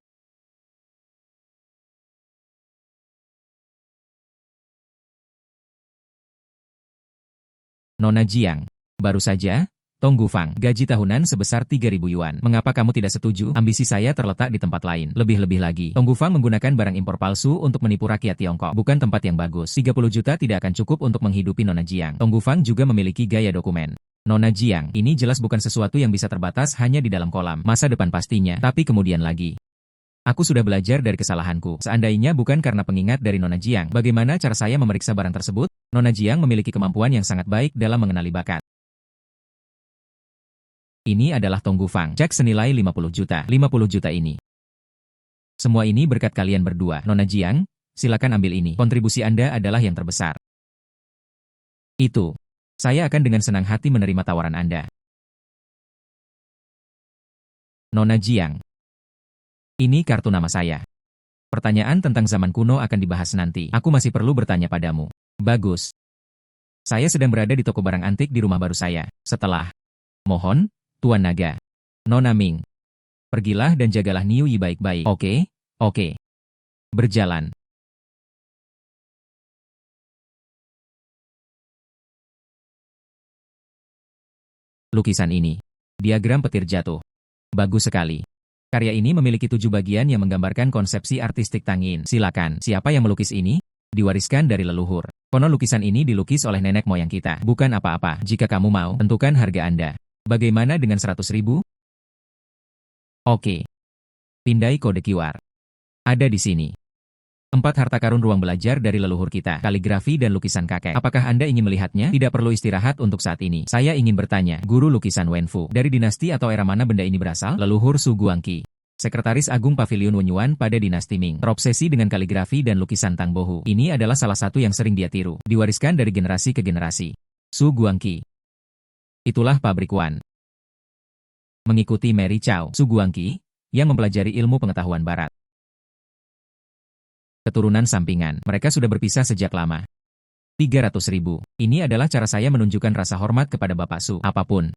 Nona Jiang. Baru saja, Tonggufang, gaji tahunan sebesar 3.000 yuan. Mengapa kamu tidak setuju? Ambisi saya terletak di tempat lain. Lebih-lebih lagi, Tonggufang menggunakan barang impor palsu untuk menipu rakyat Tiongkok. Bukan tempat yang bagus. 30 juta tidak akan cukup untuk menghidupi Nona Jiang. Tonggufang juga memiliki gaya dokumen. Nona Jiang, ini jelas bukan sesuatu yang bisa terbatas hanya di dalam kolam. Masa depan pastinya, tapi kemudian lagi. Aku sudah belajar dari kesalahanku. Seandainya bukan karena pengingat dari Nona Jiang, bagaimana cara saya memeriksa barang tersebut? Nona Jiang memiliki kemampuan yang sangat baik dalam mengenali bakat. Ini adalah Tonggu Fang. Cek senilai 50 juta. 50 juta ini. Semua ini berkat kalian berdua. Nona Jiang, silakan ambil ini. Kontribusi Anda adalah yang terbesar. Itu. Saya akan dengan senang hati menerima tawaran Anda. Nona Jiang. Ini kartu nama saya. Pertanyaan tentang zaman kuno akan dibahas nanti. Aku masih perlu bertanya padamu. Bagus. Saya sedang berada di toko barang antik di rumah baru saya. Setelah. Mohon, Tuan Naga. Nona Ming. Pergilah dan jagalah Niu Yi baik-baik. Oke, oke. Berjalan. Lukisan ini. Diagram petir jatuh. Bagus sekali. Karya ini memiliki 7 bagian yang menggambarkan konsepsi artistik Tangin. Silakan, siapa yang melukis ini? Diwariskan dari leluhur. Konon lukisan ini dilukis oleh nenek moyang kita. Bukan apa-apa. Jika kamu mau, tentukan harga Anda. Bagaimana dengan 100.000? Oke. Pindai kode QR. Ada di sini. 4 harta karun ruang belajar dari leluhur kita. Kaligrafi dan lukisan kakek. Apakah Anda ingin melihatnya? Tidak perlu istirahat untuk saat ini. Saya ingin bertanya, guru lukisan Wenfu. Dari dinasti atau era mana benda ini berasal? Leluhur Su Guangqi. Sekretaris Agung Pavilion Wenyuan pada dinasti Ming. Terobsesi dengan kaligrafi dan lukisan Tang Bohu. Ini adalah salah satu yang sering dia tiru. Diwariskan dari generasi ke generasi. Su Guangqi. Itulah pabrik Wan. Mengikuti Mary Chow. Su Guangqi, yang mempelajari ilmu pengetahuan barat. Keturunan sampingan. Mereka sudah berpisah sejak lama. 300.000. Ini adalah cara saya menunjukkan rasa hormat kepada Bapak Su. Apapun.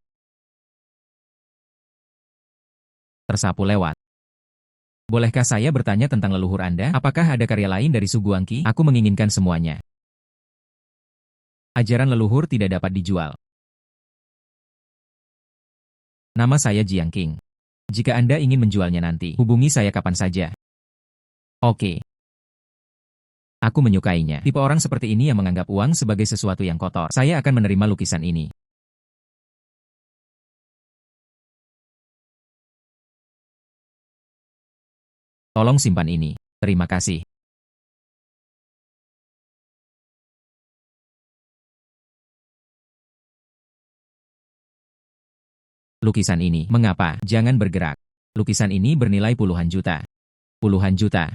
Tersapu lewat. Bolehkah saya bertanya tentang leluhur Anda? Apakah ada karya lain dari Su Guangqi? Aku menginginkan semuanya. Ajaran leluhur tidak dapat dijual. Nama saya Jiang Qing. Jika Anda ingin menjualnya nanti, hubungi saya kapan saja. Oke. Aku menyukainya. Tipe orang seperti ini yang menganggap uang sebagai sesuatu yang kotor. Saya akan menerima lukisan ini. Tolong simpan ini. Terima kasih. Lukisan ini. Mengapa? Jangan bergerak. Lukisan ini bernilai puluhan juta. Puluhan juta.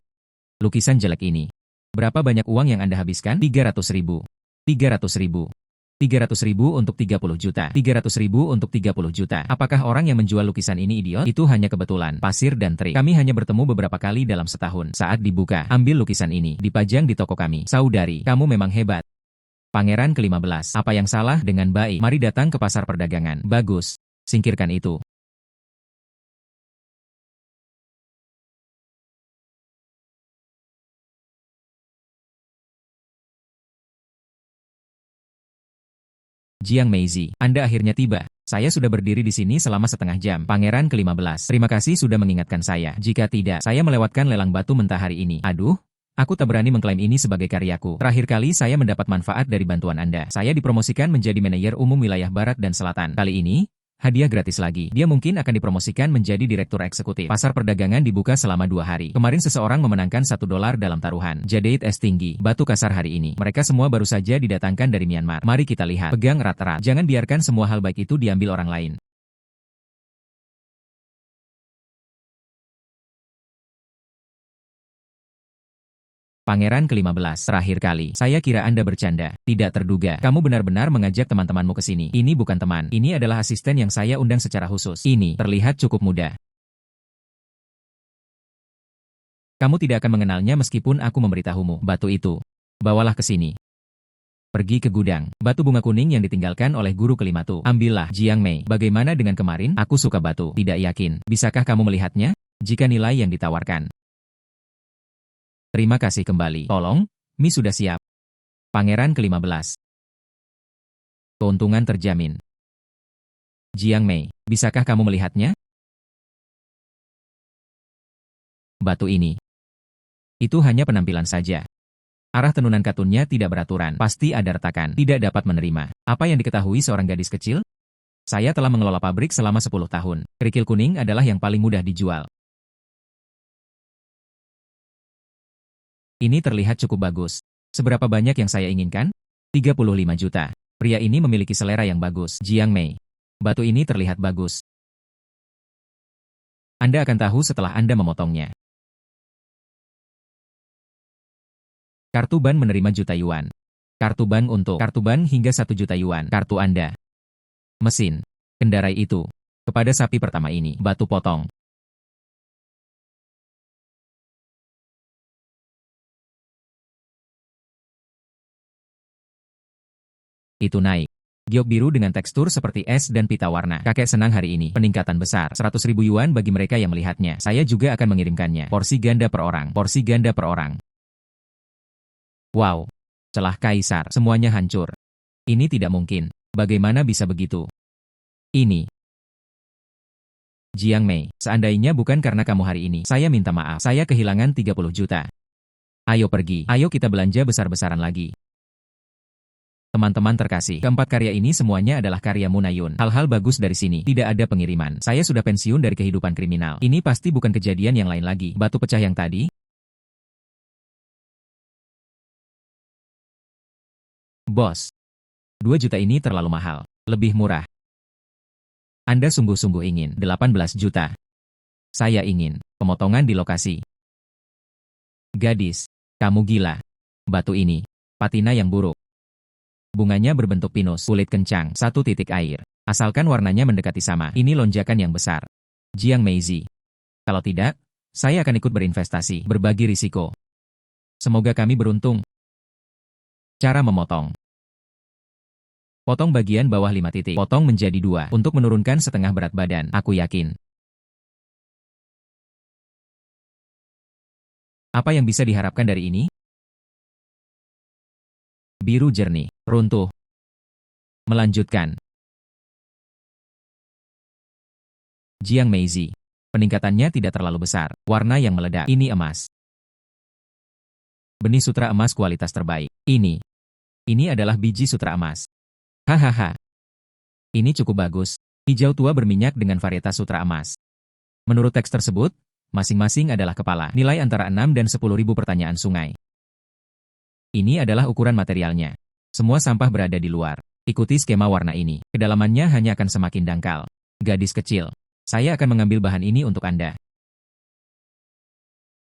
Lukisan jelek ini. Berapa banyak uang yang Anda habiskan? 300.000. 300.000. 300.000 untuk 30 juta. 300.000 untuk 30 juta. Apakah orang yang menjual lukisan ini idiot? Itu hanya kebetulan. Pasir dan trik. Kami hanya bertemu beberapa kali dalam setahun. Saat dibuka, ambil lukisan ini. Dipajang di toko kami. Saudari, kamu memang hebat. Pangeran ke-15. Apa yang salah dengan baik? Mari datang ke pasar perdagangan. Bagus. Singkirkan itu. Jiang Meizi, Anda akhirnya tiba. Saya sudah berdiri di sini selama setengah jam. Pangeran ke-15. Terima kasih sudah mengingatkan saya. Jika tidak, saya melewatkan lelang batu mentah hari ini. Aduh, aku tak berani mengklaim ini sebagai karyaku. Terakhir kali saya mendapat manfaat dari bantuan Anda. Saya dipromosikan menjadi manajer umum wilayah Barat dan Selatan. Kali ini, hadiah gratis lagi. Dia mungkin akan dipromosikan menjadi direktur eksekutif. Pasar perdagangan dibuka selama 2 hari. Kemarin seseorang memenangkan $1 dalam taruhan. Jadeit es tinggi. Batu kasar hari ini. Mereka semua baru saja didatangkan dari Myanmar. Mari kita lihat. Pegang erat-erat. Jangan biarkan semua hal baik itu diambil orang lain. Pangeran ke-15. Terakhir kali. Saya kira Anda bercanda. Tidak terduga. Kamu benar-benar mengajak teman-temanmu ke sini. Ini bukan teman. Ini adalah asisten yang saya undang secara khusus. Ini terlihat cukup mudah. Kamu tidak akan mengenalnya meskipun aku memberitahumu. Batu itu. Bawalah ke sini. Pergi ke gudang. Batu bunga kuning yang ditinggalkan oleh guru kelima tu. Ambillah, Jiang Mei. Bagaimana dengan kemarin? Aku suka batu. Tidak yakin. Bisakah kamu melihatnya? Jika nilai yang ditawarkan. Terima kasih kembali. Tolong, mie sudah siap. Pangeran ke-15. Keuntungan terjamin. Jiang Mei, bisakah kamu melihatnya? Batu ini. Itu hanya penampilan saja. Arah tenunan katunnya tidak beraturan. Pasti ada retakan. Tidak dapat menerima. Apa yang diketahui seorang gadis kecil? Saya telah mengelola pabrik selama 10 tahun. Kerikil kuning adalah yang paling mudah dijual. Ini terlihat cukup bagus. Seberapa banyak yang saya inginkan? 35 juta. Pria ini memiliki selera yang bagus. Jiang Mei. Batu ini terlihat bagus. Anda akan tahu setelah Anda memotongnya. Kartu ban menerima juta yuan. Kartu ban untuk kartu ban hingga 1 juta yuan. Kartu Anda. Mesin. Kendarai itu. Kepada sapi pertama ini, batu potong. Itu naik. Giok biru dengan tekstur seperti es dan pita warna. Kakek senang hari ini. Peningkatan besar. 100.000 yuan bagi mereka yang melihatnya. Saya juga akan mengirimkannya. Porsi ganda per orang. Porsi ganda per orang. Wow. Celah kaisar. Semuanya hancur. Ini tidak mungkin. Bagaimana bisa begitu? Ini. Jiang Mei, seandainya bukan karena kamu hari ini, saya minta maaf. Saya kehilangan 30 juta. Ayo pergi. Ayo kita belanja besar-besaran lagi. Teman-teman terkasih, keempat karya ini semuanya adalah karya Munayun. Hal-hal bagus dari sini. Tidak ada pengiriman. Saya sudah pensiun dari kehidupan kriminal. Ini pasti bukan kejadian yang lain lagi. Batu pecah yang tadi? Bos. 2 juta ini terlalu mahal. Lebih murah. Anda sungguh-sungguh ingin 18 juta. Saya ingin pemotongan di lokasi. Gadis, kamu gila. Batu ini, patina yang buruk. Bunganya berbentuk pinus, kulit kencang, 1 titik air. Asalkan warnanya mendekati sama, ini lonjakan yang besar. Jiang Meizi. Kalau tidak, saya akan ikut berinvestasi, berbagi risiko. Semoga kami beruntung. Cara memotong. Potong bagian bawah 5 titik. Potong menjadi 2 untuk menurunkan setengah berat badan, aku yakin. Apa yang bisa diharapkan dari ini? Biru jernih, runtuh. Melanjutkan. Jiang Meizi. Peningkatannya tidak terlalu besar. Warna yang meledak. Ini emas. Benih sutra emas kualitas terbaik. Ini. Ini adalah biji sutra emas. Hahaha. Ini cukup bagus. Hijau tua berminyak dengan varietas sutra emas. Menurut teks tersebut, masing-masing adalah kepala. Nilai antara 6 dan 10.000 pertanyaan sungai. Ini adalah ukuran materialnya. Semua sampah berada di luar. Ikuti skema warna ini. Kedalamannya hanya akan semakin dangkal. Gadis kecil. Saya akan mengambil bahan ini untuk Anda.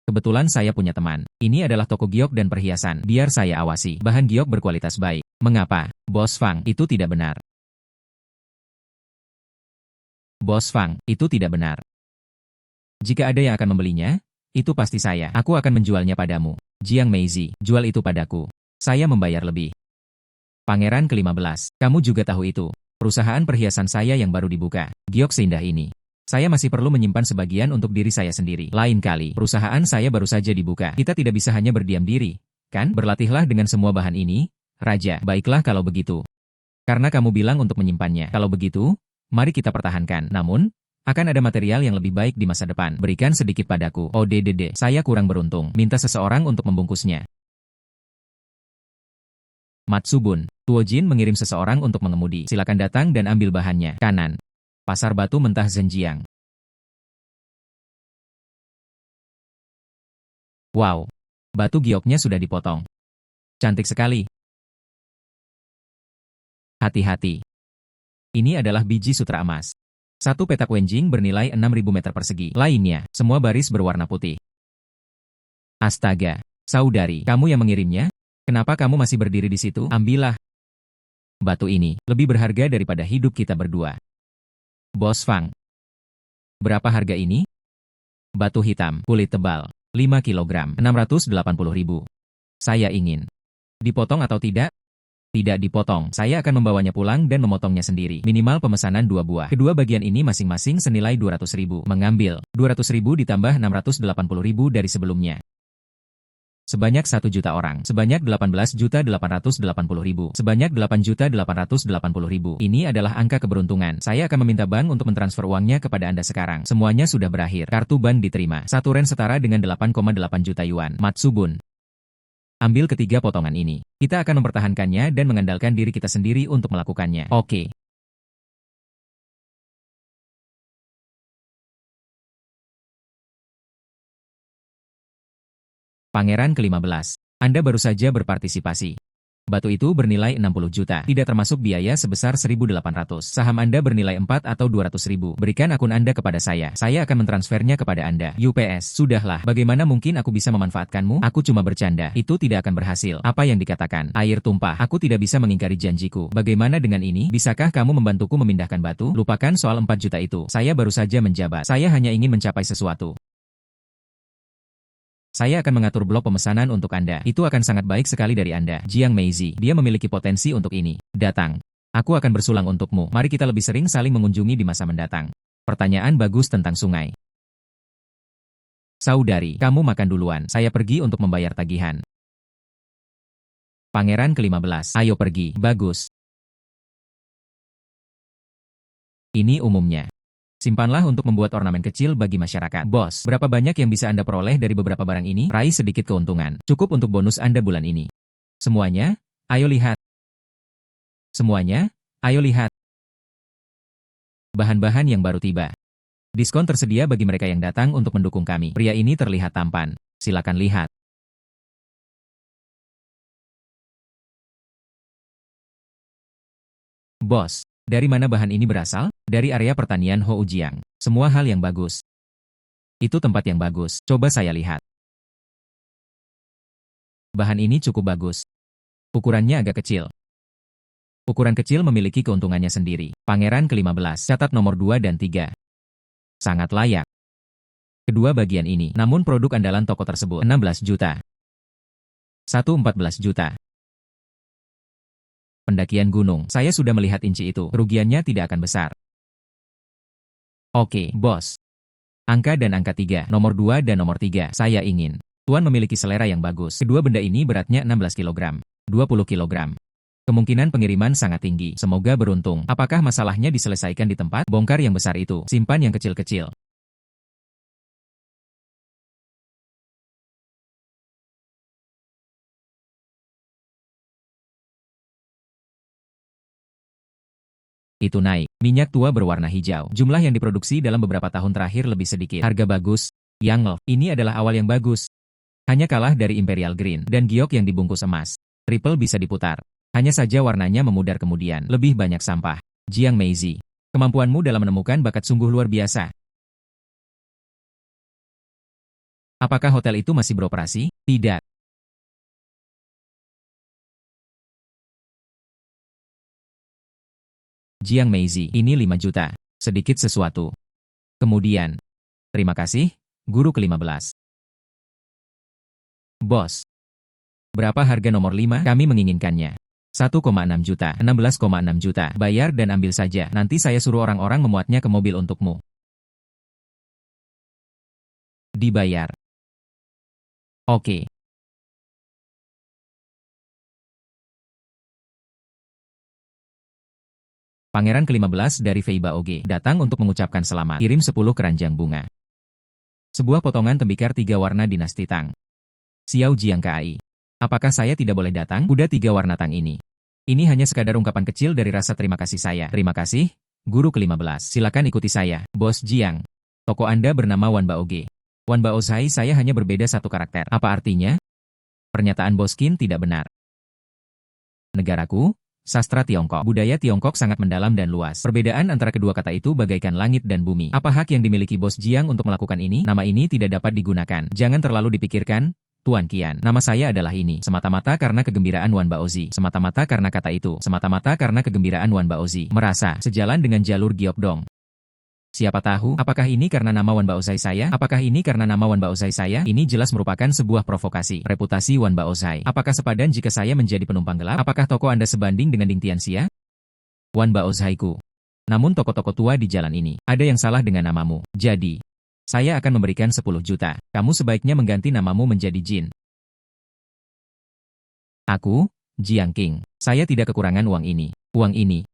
Kebetulan saya punya teman. Ini adalah toko giok dan perhiasan. Biar saya awasi. Bahan giok berkualitas baik. Mengapa? Bos Fang, itu tidak benar. Bos Fang, itu tidak benar. Jika ada yang akan membelinya, itu pasti saya. Aku akan menjualnya padamu. Jiang Meizi, jual itu padaku. Saya membayar lebih. Pangeran ke-15, kamu juga tahu itu. Perusahaan perhiasan saya yang baru dibuka. Giok seindah ini. Saya masih perlu menyimpan sebagian untuk diri saya sendiri. Lain kali, perusahaan saya baru saja dibuka. Kita tidak bisa hanya berdiam diri. Kan? Berlatihlah dengan semua bahan ini. Raja, baiklah kalau begitu. Karena kamu bilang untuk menyimpannya. Kalau begitu, mari kita pertahankan. Namun, akan ada material yang lebih baik di masa depan. Berikan sedikit padaku. Oh dede, saya kurang beruntung. Minta seseorang untuk membungkusnya. Matsubun, Tuojin mengirim seseorang untuk mengemudi. Silakan datang dan ambil bahannya. Kanan. Pasar batu mentah Zhenjiang. Wow. Batu gioknya sudah dipotong. Cantik sekali. Hati-hati. Ini adalah biji sutra emas. 1 petak wenjing bernilai 6.000 meter persegi. Lainnya, semua baris berwarna putih. Astaga, saudari, kamu yang mengirimnya? Kenapa kamu masih berdiri di situ? Ambillah. Batu ini lebih berharga daripada hidup kita berdua. Bos Fang. Berapa harga ini? Batu hitam, kulit tebal, 5 kilogram, 680.000. Saya ingin. Dipotong atau tidak? Tidak dipotong, saya akan membawanya pulang dan memotongnya sendiri. Minimal pemesanan 2 buah. Kedua bagian ini masing-masing senilai 200.000. Mengambil, 200.000 ditambah 680.000 dari sebelumnya. Sebanyak 1 juta orang. Sebanyak 18.880.000. Sebanyak 8.880.000. Ini adalah angka keberuntungan. Saya akan meminta bank untuk mentransfer uangnya kepada Anda sekarang. Semuanya sudah berakhir. Kartu bank diterima. 1 ren setara dengan 8,8 juta yuan. Matsubun. Ambil ketiga potongan ini. Kita akan mempertahankannya dan mengandalkan diri kita sendiri untuk melakukannya. Oke. Pangeran ke-15. Anda baru saja berpartisipasi. Batu itu bernilai 60 juta, tidak termasuk biaya sebesar 1.800. Saham Anda bernilai 4 atau 200 ribu. Berikan akun Anda kepada saya akan mentransfernya kepada Anda. UPS, sudahlah, bagaimana mungkin aku bisa memanfaatkanmu? Aku cuma bercanda, itu tidak akan berhasil. Apa yang dikatakan? Air tumpah, aku tidak bisa mengingkari janjiku. Bagaimana dengan ini? Bisakah kamu membantuku memindahkan batu? Lupakan soal 4 juta itu, saya baru saja menjabat. Saya hanya ingin mencapai sesuatu. Saya akan mengatur blok pemesanan untuk Anda. Itu akan sangat baik sekali dari Anda. Jiang Meizi, dia memiliki potensi untuk ini. Datang. Aku akan bersulang untukmu. Mari kita lebih sering saling mengunjungi di masa mendatang. Pertanyaan bagus tentang sungai. Saudari, kamu makan duluan. Saya pergi untuk membayar tagihan. Pangeran ke-15. Ayo pergi. Bagus. Ini umumnya. Simpanlah untuk membuat ornamen kecil bagi masyarakat. Bos, berapa banyak yang bisa Anda peroleh dari beberapa barang ini? Raih sedikit keuntungan. Cukup untuk bonus Anda bulan ini. Semuanya? Ayo lihat. Semuanya? Ayo lihat. Bahan-bahan yang baru tiba. Diskon tersedia bagi mereka yang datang untuk mendukung kami. Pria ini terlihat tampan. Silakan lihat. Bos, dari mana bahan ini berasal? Dari area pertanian Houjiang. Semua hal yang bagus. Itu tempat yang bagus. Coba saya lihat. Bahan ini cukup bagus. Ukurannya agak kecil. Ukuran kecil memiliki keuntungannya sendiri. Pangeran ke-15. Catat nomor 2 dan 3. Sangat layak. Kedua bagian ini. Namun produk andalan toko tersebut 16 juta. 14 juta. Pendakian gunung. Saya sudah melihat inci itu. Kerugiannya tidak akan besar. Oke, bos. Angka dan angka 3. Nomor 2 dan nomor 3. Saya ingin. Tuan memiliki selera yang bagus. Kedua benda ini beratnya 16 kg. 20 kg. Kemungkinan pengiriman sangat tinggi. Semoga beruntung. Apakah masalahnya diselesaikan di tempat? Bongkar yang besar itu. Simpan yang kecil-kecil. Itu naik. Minyak tua berwarna hijau. Jumlah yang diproduksi dalam beberapa tahun terakhir lebih sedikit. Harga bagus. Yang ini adalah awal yang bagus. Hanya kalah dari Imperial Green dan giok yang dibungkus emas. Triple bisa diputar. Hanya saja warnanya memudar kemudian. Lebih banyak sampah. Jiang Meizi. Kemampuanmu dalam menemukan bakat sungguh luar biasa. Apakah hotel itu masih beroperasi? Tidak. Jiang Meizi, ini 5 juta. Sedikit sesuatu. Kemudian, terima kasih, guru ke-15. Bos. Berapa harga nomor 5? Kami menginginkannya. 1,6 juta, 16,6 juta. Bayar dan ambil saja. Nanti saya suruh orang-orang memuatnya ke mobil untukmu. Dibayar. Oke. Pangeran ke-15 dari Feiba Oge datang untuk mengucapkan selamat. Kirim 10 keranjang bunga. Sebuah potongan tembikar 3 warna dinasti Tang. Xiao Jiang Kai. Apakah saya tidak boleh datang? Kuda 3 warna Tang ini. Ini hanya sekadar ungkapan kecil dari rasa terima kasih saya. Terima kasih, guru ke-15. Silakan ikuti saya, Bos Jiang. Toko Anda bernama Wan Baoge. Wan Baozai saya hanya berbeda satu karakter. Apa artinya? Pernyataan Bos Qin tidak benar. Negaraku? Sastra Tiongkok. Budaya Tiongkok sangat mendalam dan luas. Perbedaan antara kedua kata itu bagaikan langit dan bumi. Apa hak yang dimiliki Bos Jiang untuk melakukan ini? Nama ini tidak dapat digunakan. Jangan terlalu dipikirkan, Tuan Qian. Nama saya adalah ini. Semata-mata karena kegembiraan Wan Baozi. Semata-mata karena kata itu. Semata-mata karena kegembiraan Wan Baozi. Merasa sejalan dengan jalur Giokdong. Siapa tahu, apakah ini karena nama Wan Baozai saya? Apakah ini karena nama Wan Baozai saya? Ini jelas merupakan sebuah provokasi. Reputasi Wan Baozai. Apakah sepadan jika saya menjadi penumpang gelap? Apakah toko Anda sebanding dengan Ding Tianxia? Wan Baozaiku. Namun toko-toko tua di jalan ini, ada yang salah dengan namamu. Jadi, saya akan memberikan 10 juta. Kamu sebaiknya mengganti namamu menjadi Jin. Aku, Jiang King. Saya tidak kekurangan uang ini. Uang ini.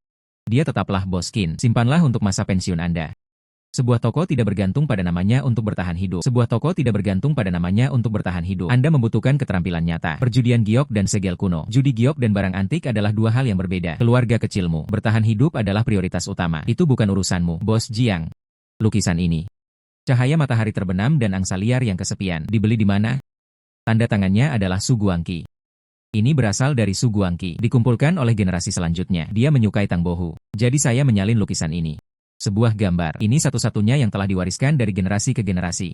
Dia tetaplah Bos Qin. Simpanlah untuk masa pensiun Anda. Sebuah toko tidak bergantung pada namanya untuk bertahan hidup. Sebuah toko tidak bergantung pada namanya untuk bertahan hidup. Anda membutuhkan keterampilan nyata. Perjudian giok dan segel kuno. Judi giok dan barang antik adalah dua hal yang berbeda. Keluarga kecilmu. Bertahan hidup adalah prioritas utama. Itu bukan urusanmu, Bos Jiang. Lukisan ini. Cahaya matahari terbenam dan angsa liar yang kesepian. Dibeli di mana? Tanda tangannya adalah Su Guangqi. Ini berasal dari Su Guangqi, dikumpulkan oleh generasi selanjutnya. Dia menyukai Tang Bohu. Jadi saya menyalin lukisan ini. Sebuah gambar. Ini satu-satunya yang telah diwariskan dari generasi ke generasi.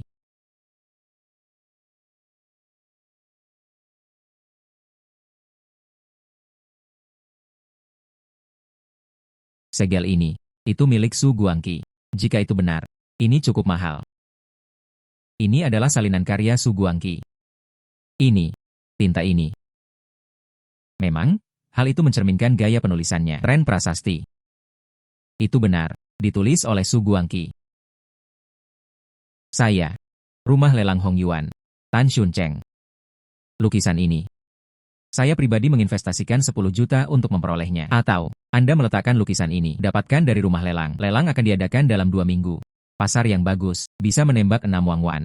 Segel ini. Itu milik Su Guangqi. Jika itu benar, ini cukup mahal. Ini adalah salinan karya Su Guangqi. Ini. Tinta ini. Memang, hal itu mencerminkan gaya penulisannya. Ren Prasasti. Itu benar. Ditulis oleh Su Guangqi. Saya. Rumah Lelang Hong Yuan. Tan Shun Cheng. Lukisan ini. Saya pribadi menginvestasikan 10 juta untuk memperolehnya. Atau, Anda meletakkan lukisan ini. Dapatkan dari rumah lelang. Lelang akan diadakan dalam 2 minggu. Pasar yang bagus. Bisa menembak 6 Wang Wan.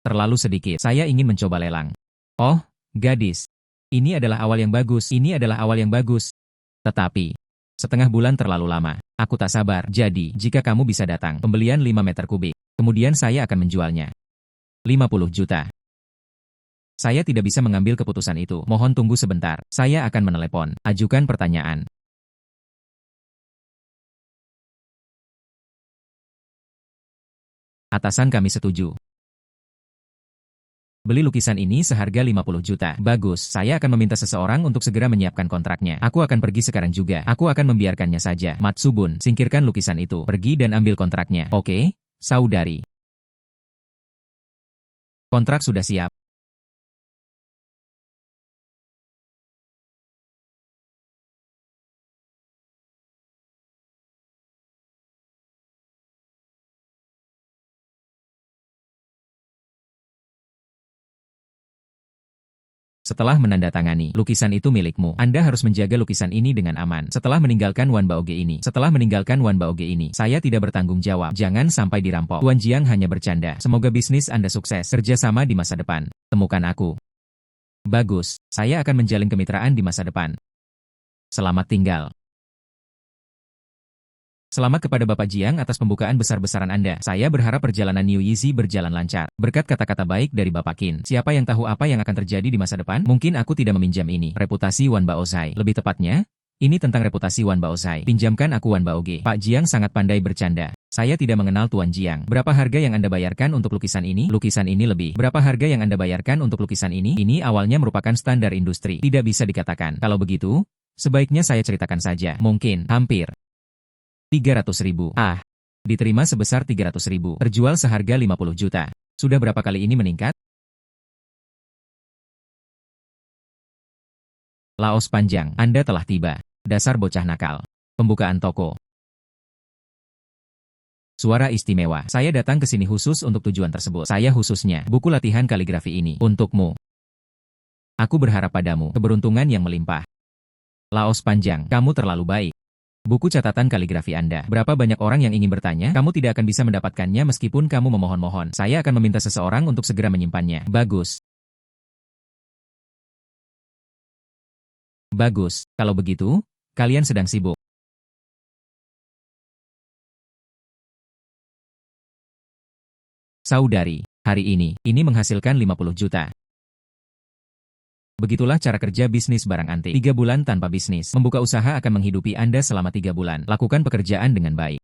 Terlalu sedikit. Saya ingin mencoba lelang. Oh, gadis. Ini adalah awal yang bagus. Ini adalah awal yang bagus. Tetapi, setengah bulan terlalu lama. Aku tak sabar. Jadi, jika kamu bisa datang, pembelian 5 meter kubik. Kemudian saya akan menjualnya. 50 juta. Saya tidak bisa mengambil keputusan itu. Mohon tunggu sebentar. Saya akan menelepon. Ajukan pertanyaan. Atasan kami setuju. Beli lukisan ini seharga 50 juta. Bagus, saya akan meminta seseorang untuk segera menyiapkan kontraknya. Aku akan pergi sekarang juga. Aku akan membiarkannya saja. Matsubun, singkirkan lukisan itu. Pergi dan ambil kontraknya. Oke, saudari. Kontrak sudah siap. Setelah menandatangani, lukisan itu milikmu. Anda harus menjaga lukisan ini dengan aman. Setelah meninggalkan Wan Baoge ini, saya tidak bertanggung jawab. Jangan sampai dirampok. Tuan Jiang hanya bercanda. Semoga bisnis Anda sukses. Kerjasama di masa depan. Temukan aku. Bagus, saya akan menjalin kemitraan di masa depan. Selamat tinggal. Selamat kepada Bapak Jiang atas pembukaan besar-besaran Anda. Saya berharap perjalanan New Yeezy berjalan lancar. Berkat kata-kata baik dari Bapak Qin. Siapa yang tahu apa yang akan terjadi di masa depan? Mungkin aku tidak meminjam ini. Reputasi Wan Baozai. Lebih tepatnya, ini tentang reputasi Wan Baozai. Pinjamkan aku Wan Baoge. Pak Jiang sangat pandai bercanda. Saya tidak mengenal Tuan Jiang. Berapa harga yang Anda bayarkan untuk lukisan ini? Lukisan ini lebih. Berapa harga yang Anda bayarkan untuk lukisan ini? Ini awalnya merupakan standar industri. Tidak bisa dikatakan. Kalau begitu, sebaiknya saya ceritakan saja. Mungkin, hampir. 300.000. Ah, diterima sebesar 300.000. Terjual seharga 50 juta. Sudah berapa kali ini meningkat? Laos panjang, Anda telah tiba. Dasar bocah nakal. Pembukaan toko. Suara istimewa. Saya datang ke sini khusus untuk tujuan tersebut. Saya khususnya, buku latihan kaligrafi ini. Untukmu. Aku berharap padamu, keberuntungan yang melimpah. Laos panjang, kamu terlalu baik. Buku catatan kaligrafi Anda. Berapa banyak orang yang ingin bertanya, kamu tidak akan bisa mendapatkannya meskipun kamu memohon-mohon. Saya akan meminta seseorang untuk segera menyimpannya. Bagus. Bagus, kalau begitu, kalian sedang sibuk. Saudari, hari ini menghasilkan 50 juta. Begitulah cara kerja bisnis barang antik. 3 bulan tanpa bisnis. Membuka usaha akan menghidupi Anda selama 3 bulan. Lakukan pekerjaan dengan baik.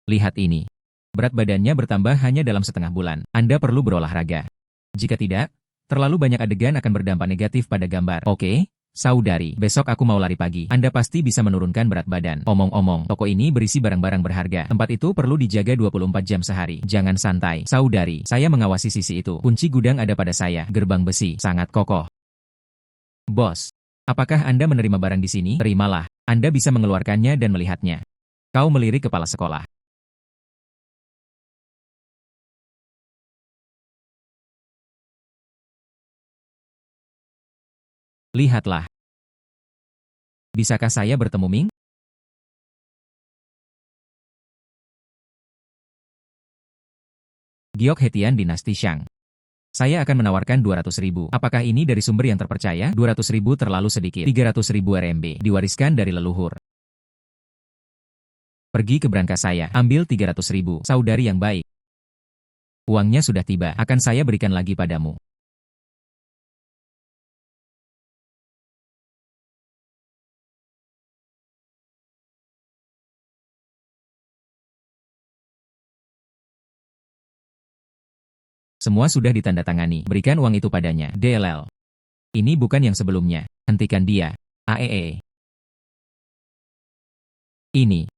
Lihat ini. Berat badannya bertambah hanya dalam setengah bulan. Anda perlu berolahraga. Jika tidak, terlalu banyak adegan akan berdampak negatif pada gambar. Oke, saudari, besok aku mau lari pagi. Anda pasti bisa menurunkan berat badan. Omong-omong, toko ini berisi barang-barang berharga. Tempat itu perlu dijaga 24 jam sehari. Jangan santai. Saudari, saya mengawasi sisi itu. Kunci gudang ada pada saya. Gerbang besi, sangat kokoh. Bos, apakah Anda menerima barang di sini? Terimalah. Anda bisa mengeluarkannya dan melihatnya. Kau melirik kepala sekolah. Lihatlah. Bisakah saya bertemu Ming? Giok Hetian Dinasti Shang. Saya akan menawarkan 200.000. Apakah ini dari sumber yang terpercaya? 200.000 terlalu sedikit. 300.000 RMB. Diwariskan dari leluhur. Pergi ke brankas saya. Ambil 300.000. Saudari yang baik. Uangnya sudah tiba. Akan saya berikan lagi padamu. Semua sudah ditandatangani. Berikan uang itu padanya. DLL. Ini bukan yang sebelumnya. Hentikan dia. AEE. Ini.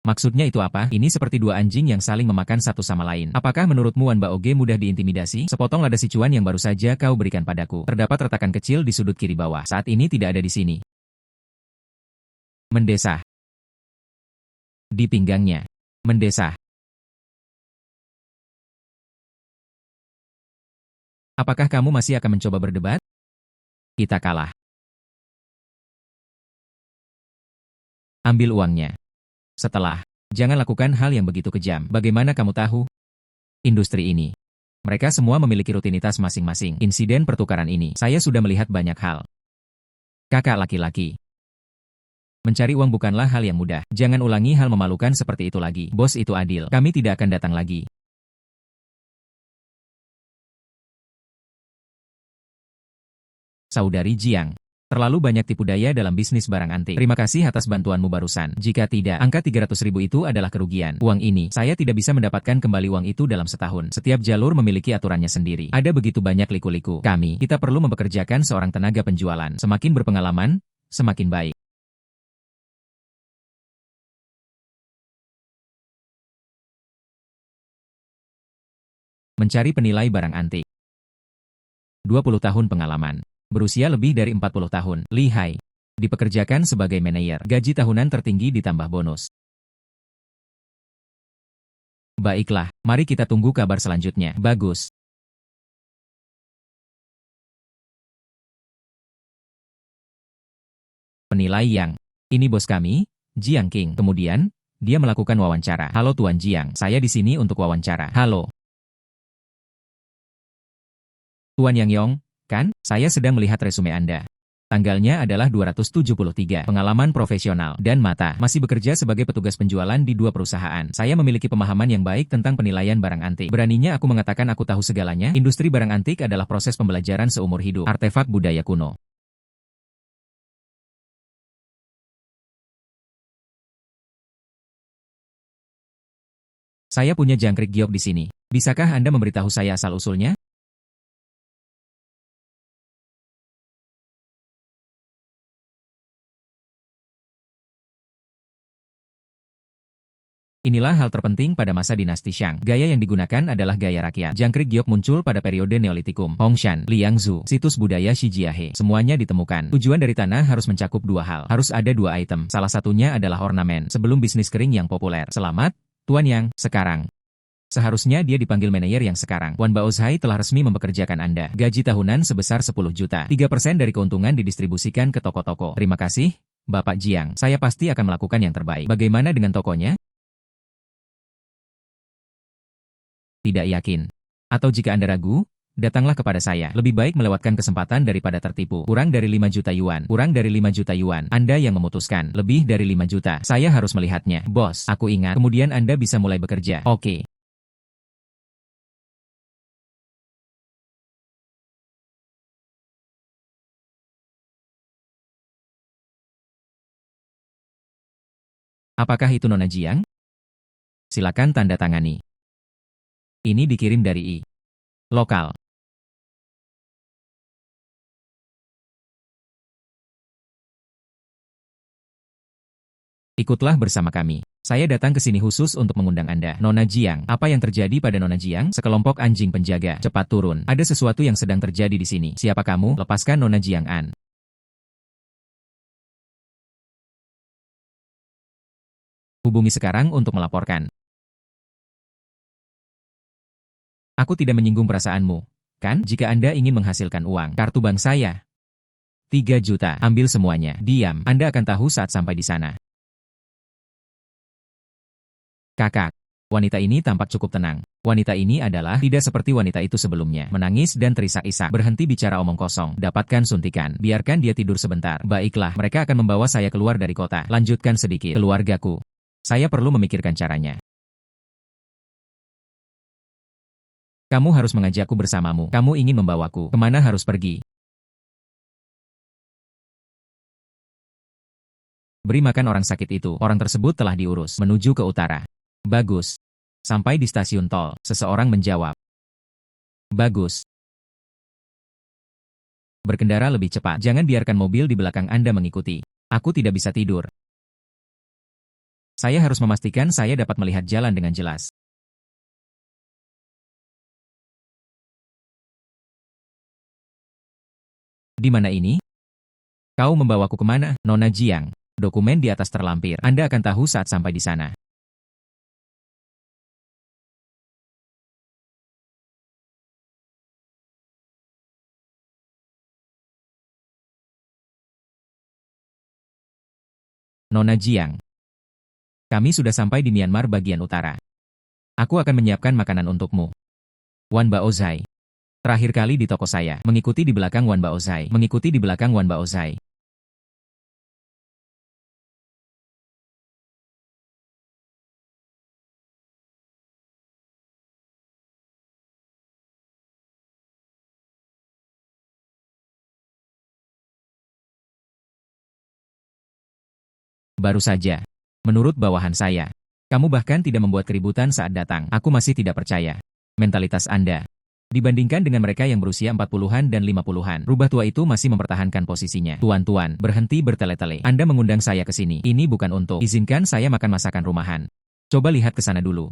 Maksudnya itu apa? Ini seperti dua anjing yang saling memakan satu sama lain. Apakah menurutmu Wan Baoge mudah diintimidasi? Sepotong lada sichuan yang baru saja kau berikan padaku. Terdapat retakan kecil di sudut kiri bawah. Saat ini tidak ada di sini. Mendesah. Di pinggangnya. Mendesah. Apakah kamu masih akan mencoba berdebat? Kita kalah. Ambil uangnya. Setelah, jangan lakukan hal yang begitu kejam. Bagaimana kamu tahu? Industri ini. Mereka semua memiliki rutinitas masing-masing. Insiden pertukaran ini, saya sudah melihat banyak hal. Kakak laki-laki. Mencari uang bukanlah hal yang mudah. Jangan ulangi hal memalukan seperti itu lagi. Bos itu adil. Kami tidak akan datang lagi. Saudari Jiang. Terlalu banyak tipu daya dalam bisnis barang antik. Terima kasih atas bantuanmu barusan. Jika tidak, angka 300.000 itu adalah kerugian. Uang ini, saya tidak bisa mendapatkan kembali uang itu dalam setahun. Setiap jalur memiliki aturannya sendiri. Ada begitu banyak liku-liku. Kita perlu mempekerjakan seorang tenaga penjualan. Semakin berpengalaman, semakin baik. Mencari penilai barang antik. 20 tahun pengalaman. Berusia lebih dari 40 tahun, lihai. Dipekerjakan sebagai manajer, gaji tahunan tertinggi ditambah bonus. Baiklah, mari kita tunggu kabar selanjutnya. Bagus. Penilai yang, ini bos kami, Jiang King. Kemudian, dia melakukan wawancara. Halo Tuan Jiang, saya di sini untuk wawancara. Halo. Tuan Yang Yong, kan, saya sedang melihat resume Anda. Tanggalnya adalah 273, pengalaman profesional, dan mata. Masih bekerja sebagai petugas penjualan di 2 perusahaan. Saya memiliki pemahaman yang baik tentang penilaian barang antik. Beraninya aku mengatakan aku tahu segalanya. Industri barang antik adalah proses pembelajaran seumur hidup. Artefak budaya kuno. Saya punya jangkrik giok di sini. Bisakah Anda memberitahu saya asal-usulnya? Inilah hal terpenting pada masa dinasti Shang. Gaya yang digunakan adalah gaya rakyat. Jangkrik giok muncul pada periode Neolitikum. Hongshan, Liangzhu, situs budaya Shijiahe. Semuanya ditemukan. Tujuan dari tanah harus mencakup 2 hal. Harus ada 2 item. Salah satunya adalah ornamen. Sebelum bisnis kering yang populer. Selamat, Tuan Yang, sekarang. Seharusnya dia dipanggil manajer yang sekarang. Wan Baozhai telah resmi mempekerjakan Anda. Gaji tahunan sebesar 10 juta. 3% dari keuntungan didistribusikan ke toko-toko. Terima kasih, Bapak Jiang. Saya pasti akan melakukan yang terbaik. Bagaimana dengan tokonya? Tidak yakin. Atau jika Anda ragu, datanglah kepada saya. Lebih baik melewatkan kesempatan daripada tertipu. Kurang dari 5 juta yuan. Kurang dari 5 juta yuan. Anda yang memutuskan. Lebih dari 5 juta. Saya harus melihatnya. Bos, aku ingat. Kemudian Anda bisa mulai bekerja. Oke. Apakah itu Nona Jiang? Silakan tanda tangani. Ini dikirim dari lokal. Ikutlah bersama kami. Saya datang ke sini khusus untuk mengundang Anda. Nona Jiang, apa yang terjadi pada Nona Jiang? Sekelompok anjing penjaga. Cepat turun. Ada sesuatu yang sedang terjadi di sini. Siapa kamu? Lepaskan Nona Jiang An. Hubungi sekarang untuk melaporkan. Aku tidak menyinggung perasaanmu. Kan, jika Anda ingin menghasilkan uang, kartu bank saya. 3 juta. Ambil semuanya. Diam. Anda akan tahu saat sampai di sana. Kakak. Wanita ini tampak cukup tenang. Wanita ini adalah tidak seperti wanita itu sebelumnya. Menangis dan terisak-isak. Berhenti bicara omong kosong. Dapatkan suntikan. Biarkan dia tidur sebentar. Baiklah, mereka akan membawa saya keluar dari kota. Lanjutkan sedikit. Keluargaku. Saya perlu memikirkan caranya. Kamu harus mengajakku bersamamu. Kamu ingin membawaku. Kemana harus pergi? Beri makan orang sakit itu. Orang tersebut telah diurus. Menuju ke utara. Bagus. Sampai di stasiun tol, seseorang menjawab. Bagus. Berkendara lebih cepat. Jangan biarkan mobil di belakang Anda mengikuti. Aku tidak bisa tidur. Saya harus memastikan saya dapat melihat jalan dengan jelas. Di mana ini? Kau membawaku kemana, Nona Jiang? Dokumen di atas terlampir. Anda akan tahu saat sampai di sana. Nona Jiang. Kami sudah sampai di Myanmar bagian utara. Aku akan menyiapkan makanan untukmu. Wan Baozai. Terakhir kali di toko saya, mengikuti di belakang Wan Baozai. Mengikuti di belakang Wan Baozai. Baru saja. Menurut bawahan saya, kamu bahkan tidak membuat keributan saat datang. Aku masih tidak percaya. Mentalitas Anda. Dibandingkan dengan mereka yang berusia 40-an dan 50-an, rubah tua itu masih mempertahankan posisinya. Tuan-tuan, berhenti bertele-tele. Anda mengundang saya ke sini. Ini bukan untuk izinkan saya makan masakan rumahan. Coba lihat ke sana dulu.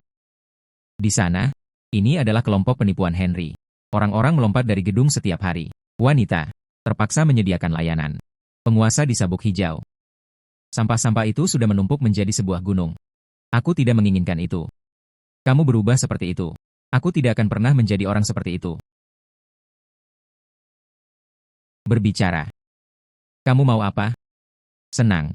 Di sana, ini adalah kelompok penipuan Henry. Orang-orang melompat dari gedung setiap hari. Wanita, terpaksa menyediakan layanan. Penguasa di sabuk hijau. Sampah-sampah itu sudah menumpuk menjadi sebuah gunung. Aku tidak menginginkan itu. Kamu berubah seperti itu. Aku tidak akan pernah menjadi orang seperti itu. Berbicara. Kamu mau apa? Senang.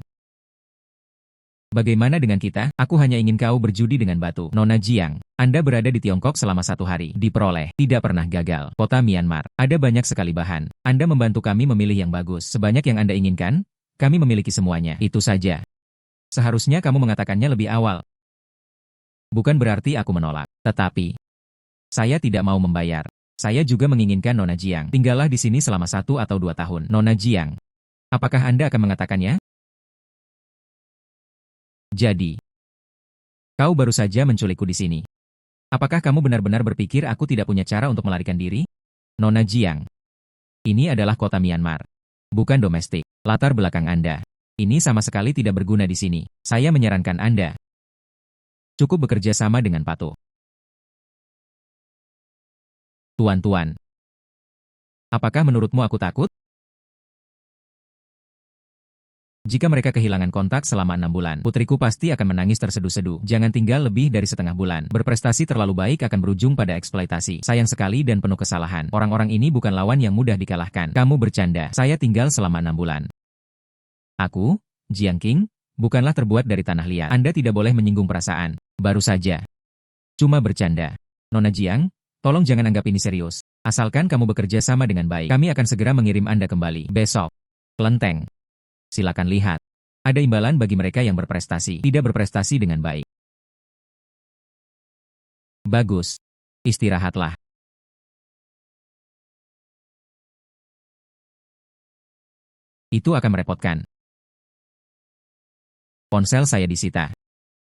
Bagaimana dengan kita? Aku hanya ingin kau berjudi dengan batu. Nona Jiang, Anda berada di Tiongkok selama 1 hari. Diperoleh, tidak pernah gagal. Kota Myanmar, ada banyak sekali bahan. Anda membantu kami memilih yang bagus. Sebanyak yang Anda inginkan, kami memiliki semuanya. Itu saja. Seharusnya kamu mengatakannya lebih awal. Bukan berarti aku menolak. Tetapi, saya tidak mau membayar. Saya juga menginginkan Nona Jiang. Tinggallah di sini selama 1 atau 2 tahun. Nona Jiang, apakah Anda akan mengatakannya? Jadi, kau baru saja menculikku di sini. Apakah kamu benar-benar berpikir aku tidak punya cara untuk melarikan diri? Nona Jiang, ini adalah kota Myanmar. Bukan domestik. Latar belakang Anda. Ini sama sekali tidak berguna di sini. Saya menyarankan Anda cukup bekerja sama dengan patuh. Tuan-tuan, apakah menurutmu aku takut? Jika mereka kehilangan kontak selama 6 bulan, putriku pasti akan menangis terseduh-seduh. Jangan tinggal lebih dari setengah bulan. Berprestasi terlalu baik akan berujung pada eksploitasi. Sayang sekali dan penuh kesalahan. Orang-orang ini bukan lawan yang mudah dikalahkan. Kamu bercanda. Saya tinggal selama 6 bulan. Aku, Jiang Qing, bukanlah terbuat dari tanah liat. Anda tidak boleh menyinggung perasaan. Baru saja. Cuma bercanda. Nona Jiang, tolong jangan anggap ini serius. Asalkan kamu bekerja sama dengan baik, kami akan segera mengirim Anda kembali. Besok. Kelenteng. Silakan lihat. Ada imbalan bagi mereka yang berprestasi, tidak berprestasi dengan baik. Bagus. Istirahatlah. Itu akan merepotkan. Ponsel saya disita.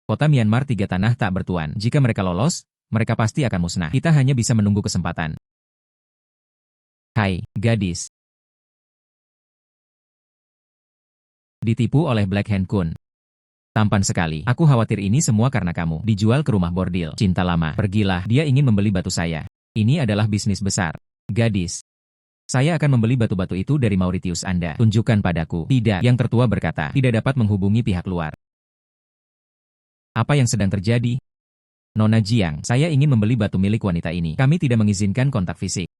Kota Myanmar 3 tanah tak bertuan. Jika mereka lolos, mereka pasti akan musnah. Kita hanya bisa menunggu kesempatan. Hai, gadis. Ditipu oleh Black Hand Kun. Tampan sekali. Aku khawatir ini semua karena kamu. Dijual ke rumah bordil. Cinta lama. Pergilah. Dia ingin membeli batu saya. Ini adalah bisnis besar. Gadis. Saya akan membeli batu-batu itu dari Mauritius Anda. Tunjukkan padaku. Tidak. Yang tertua berkata, tidak dapat menghubungi pihak luar. Apa yang sedang terjadi? Nona Jiang, saya ingin membeli batu milik wanita ini. Kami tidak mengizinkan kontak fisik.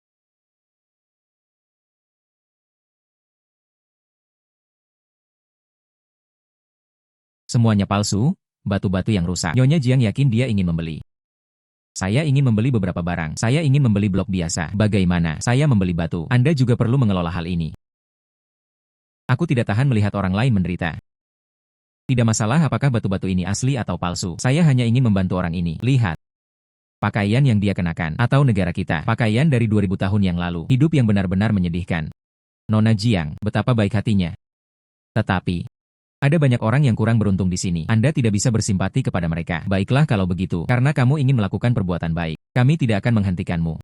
Semuanya palsu, batu-batu yang rusak. Nyonya Jiang yakin dia ingin membeli. Saya ingin membeli beberapa barang. Saya ingin membeli blok biasa. Bagaimana? Saya membeli batu. Anda juga perlu mengelola hal ini. Aku tidak tahan melihat orang lain menderita. Tidak masalah apakah batu-batu ini asli atau palsu. Saya hanya ingin membantu orang ini. Lihat. Pakaian yang dia kenakan. Atau negara kita. Pakaian dari 2000 tahun yang lalu. Hidup yang benar-benar menyedihkan. Nona Jiang, betapa baik hatinya. Tetapi, ada banyak orang yang kurang beruntung di sini. Anda tidak bisa bersimpati kepada mereka. Baiklah kalau begitu. Karena kamu ingin melakukan perbuatan baik. Kami tidak akan menghentikanmu.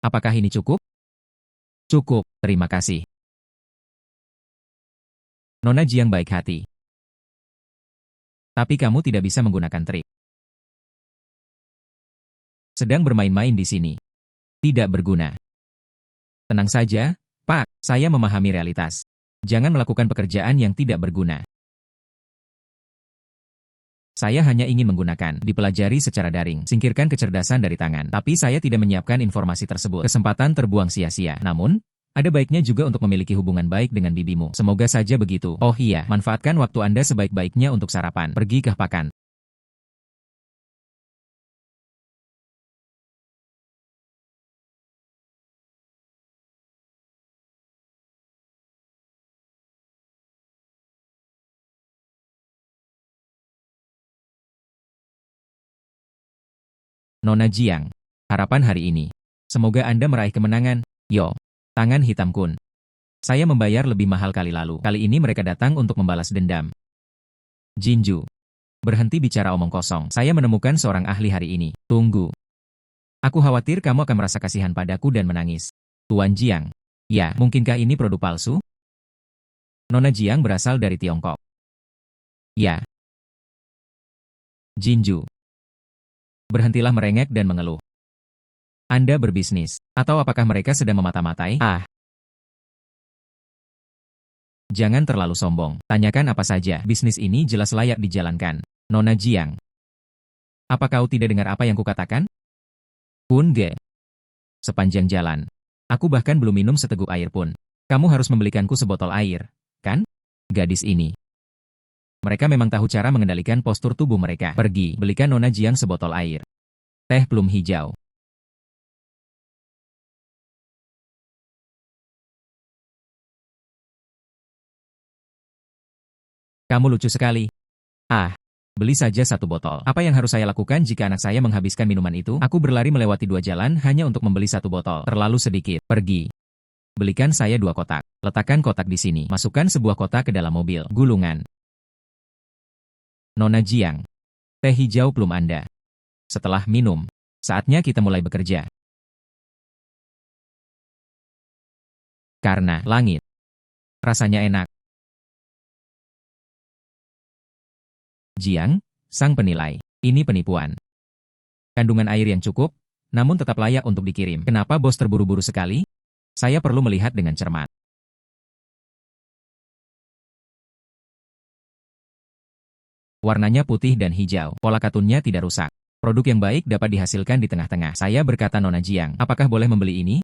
Apakah ini cukup? Cukup, terima kasih. Nona Jiang baik hati. Tapi kamu tidak bisa menggunakan trik. Sedang bermain-main di sini. Tidak berguna. Tenang saja, Pak, saya memahami realitas. Jangan melakukan pekerjaan yang tidak berguna. Saya hanya ingin menggunakan, dipelajari secara daring, singkirkan kecerdasan dari tangan. Tapi saya tidak menyiapkan informasi tersebut. Kesempatan terbuang sia-sia. Namun, ada baiknya juga untuk memiliki hubungan baik dengan bibimu. Semoga saja begitu. Oh iya, manfaatkan waktu Anda sebaik-baiknya untuk sarapan. Pergi ke pakan. Nona Jiang. Harapan hari ini. Semoga Anda meraih kemenangan. Yo. Tangan hitam kun. Saya membayar lebih mahal kali lalu. Kali ini mereka datang untuk membalas dendam. Jinju. Berhenti bicara omong kosong. Saya menemukan seorang ahli hari ini. Tunggu. Aku khawatir kamu akan merasa kasihan padaku dan menangis. Tuan Jiang. Ya, mungkinkah ini produk palsu? Nona Jiang berasal dari Tiongkok. Ya. Jinju. Berhentilah merengek dan mengeluh. Anda berbisnis. Atau apakah mereka sedang memata-matai? Ah. Jangan terlalu sombong. Tanyakan apa saja. Bisnis ini jelas layak dijalankan. Nona Jiang. Apa kau tidak dengar apa yang kukatakan? Kun Ge. Sepanjang jalan. Aku bahkan belum minum seteguk air pun. Kamu harus membelikanku sebotol air, kan? Gadis ini. Mereka memang tahu cara mengendalikan postur tubuh mereka. Pergi, belikan Nona Jiang sebotol air. Teh plum hijau. Kamu lucu sekali. Ah, beli saja satu botol. Apa yang harus saya lakukan jika anak saya menghabiskan minuman itu? Aku berlari melewati 2 jalan hanya untuk membeli satu botol. Terlalu sedikit. Pergi. Belikan saya 2 kotak. Letakkan kotak di sini. Masukkan sebuah kotak ke dalam mobil. Gulungan. Nona Jiang. Teh hijau plum Anda. Setelah minum, saatnya kita mulai bekerja. Karena langit. Rasanya enak. Jiang, sang penilai. Ini penipuan. Kandungan air yang cukup, namun tetap layak untuk dikirim. Kenapa bos terburu-buru sekali? Saya perlu melihat dengan cermat. Warnanya putih dan hijau. Pola katunnya tidak rusak. Produk yang baik dapat dihasilkan di tengah-tengah. Saya berkata Nona Jiang, apakah boleh membeli ini?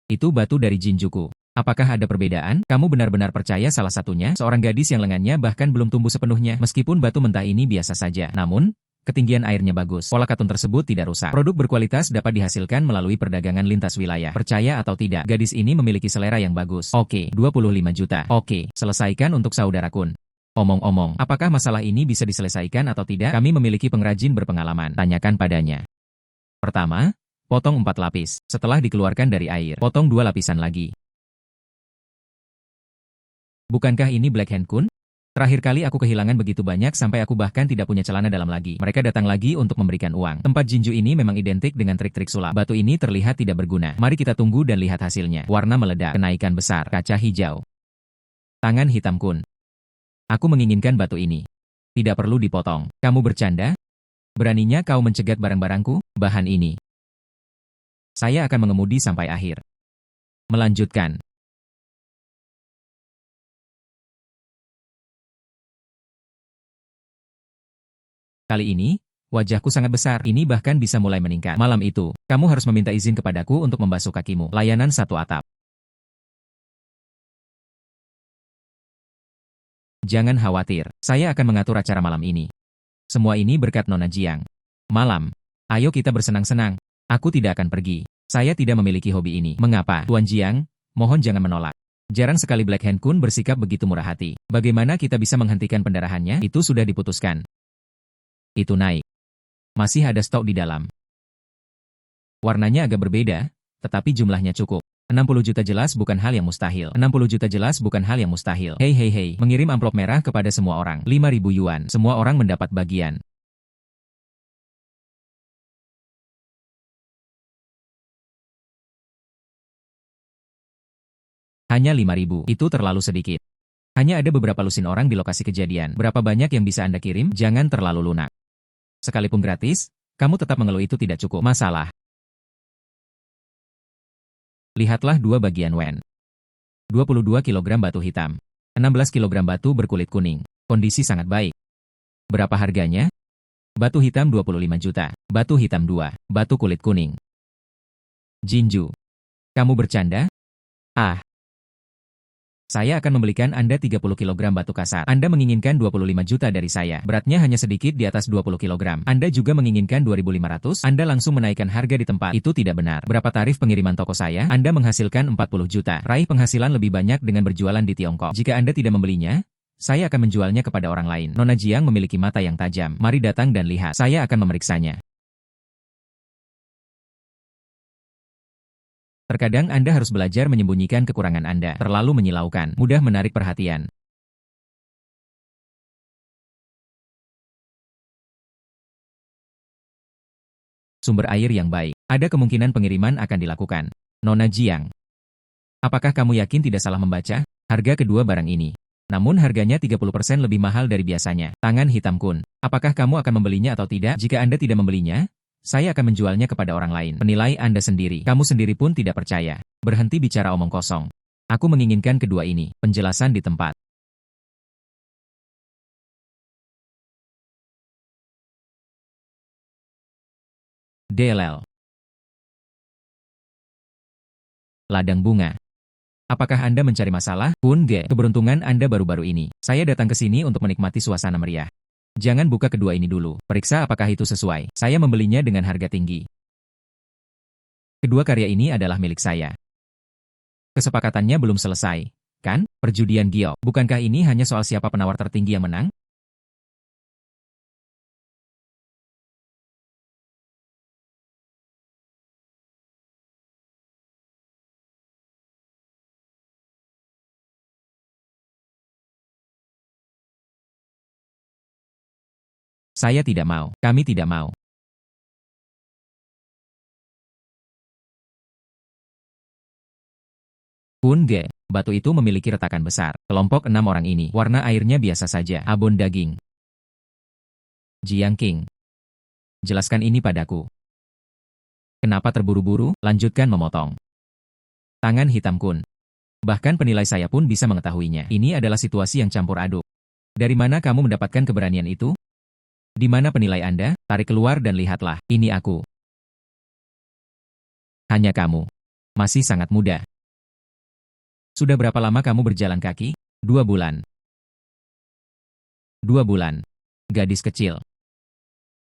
Itu batu dari Jinjuku. Apakah ada perbedaan? Kamu benar-benar percaya salah satunya? Seorang gadis yang lengannya bahkan belum tumbuh sepenuhnya. Meskipun batu mentah ini biasa saja. Namun, ketinggian airnya bagus. Pola katun tersebut tidak rusak. Produk berkualitas dapat dihasilkan melalui perdagangan lintas wilayah. Percaya atau tidak, gadis ini memiliki selera yang bagus. Oke, 25 juta. Oke, selesaikan untuk saudara Kun. Omong-omong, apakah masalah ini bisa diselesaikan atau tidak? Kami memiliki pengrajin berpengalaman. Tanyakan padanya. Pertama, potong 4 lapis. Setelah dikeluarkan dari air, potong 2 lapisan lagi. Bukankah ini Black Hand Kun? Terakhir kali aku kehilangan begitu banyak sampai aku bahkan tidak punya celana dalam lagi. Mereka datang lagi untuk memberikan uang. Tempat Jinju ini memang identik dengan trik-trik sulap. Batu ini terlihat tidak berguna. Mari kita tunggu dan lihat hasilnya. Warna meledak, kenaikan besar, kaca hijau. Tangan hitam Kun. Aku menginginkan batu ini. Tidak perlu dipotong. Kamu bercanda? Beraninya kau mencegat barang-barangku? Bahan ini. Saya akan mengemudi sampai akhir. Melanjutkan. Kali ini, wajahku sangat besar. Ini bahkan bisa mulai meningkat. Malam itu, kamu harus meminta izin kepadaku untuk membasuh kakimu. Layanan 1 atap. Jangan khawatir, saya akan mengatur acara malam ini. Semua ini berkat Nona Jiang. Malam. Ayo kita bersenang-senang. Aku tidak akan pergi. Saya tidak memiliki hobi ini. Mengapa? Tuan Jiang, mohon jangan menolak. Jarang sekali Black Hand Kun bersikap begitu murah hati. Bagaimana kita bisa menghentikan pendarahannya? Itu sudah diputuskan. Itu naik. Masih ada stok di dalam. Warnanya agak berbeda, tetapi jumlahnya cukup. 60 juta jelas bukan hal yang mustahil. 60 juta jelas bukan hal yang mustahil. Hei hei hei, mengirim amplop merah kepada semua orang. 5.000 yuan. Semua orang mendapat bagian. Hanya 5.000, itu terlalu sedikit. Hanya ada beberapa lusin orang di lokasi kejadian. Berapa banyak yang bisa Anda kirim? Jangan terlalu lunak. Sekalipun gratis, kamu tetap mengeluh itu tidak cukup. Masalah. Lihatlah dua bagian WEN. 22 kg batu hitam. 16 kg batu berkulit kuning. Kondisi sangat baik. Berapa harganya? Batu hitam 25 juta. Batu hitam 2. Batu kulit kuning. Jinju. Kamu bercanda? Ah. Saya akan membelikan Anda 30 kg batu kasar. Anda menginginkan 25 juta dari saya. Beratnya hanya sedikit di atas 20 kg. Anda juga menginginkan 2.500. Anda langsung menaikkan harga di tempat. Itu tidak benar. Berapa tarif pengiriman toko saya? Anda menghasilkan 40 juta. Raih penghasilan lebih banyak dengan berjualan di Tiongkok. Jika Anda tidak membelinya, saya akan menjualnya kepada orang lain. Nona Jiang memiliki mata yang tajam. Mari datang dan lihat. Saya akan memeriksanya. Terkadang Anda harus belajar menyembunyikan kekurangan Anda. Terlalu menyilaukan, mudah menarik perhatian. Sumber air yang baik. Ada kemungkinan pengiriman akan dilakukan. Nona Jiang. Apakah kamu yakin tidak salah membaca? Harga kedua barang ini. Namun harganya 30% lebih mahal dari biasanya. Tangan hitam kun. Apakah kamu akan membelinya atau tidak? Jika Anda tidak membelinya, saya akan menjualnya kepada orang lain. Penilai Anda sendiri. Kamu sendiri pun tidak percaya. Berhenti bicara omong kosong. Aku menginginkan kedua ini. Penjelasan di tempat. DLL. Ladang bunga. Apakah Anda mencari masalah? Kun Ge, keberuntungan Anda baru-baru ini. Saya datang ke sini untuk menikmati suasana meriah. Jangan buka kedua ini dulu. Periksa apakah itu sesuai. Saya membelinya dengan harga tinggi. Kedua karya ini adalah milik saya. Kesepakatannya belum selesai, kan? Perjudian giok. Bukankah ini hanya soal siapa penawar tertinggi yang menang? Saya tidak mau. Kami tidak mau. Kun Ge, batu itu memiliki retakan besar. Kelompok 6 orang ini, warna airnya biasa saja, abon daging. Jiang King. Jelaskan ini padaku. Kenapa terburu-buru? Lanjutkan memotong. Tangan hitam kun. Bahkan penilai saya pun bisa mengetahuinya. Ini adalah situasi yang campur aduk. Dari mana kamu mendapatkan keberanian itu? Di mana penilai Anda? Tarik keluar dan lihatlah. Ini aku. Hanya kamu. Masih sangat muda. Sudah berapa lama kamu berjalan kaki? 2 bulan. 2 bulan. Gadis kecil.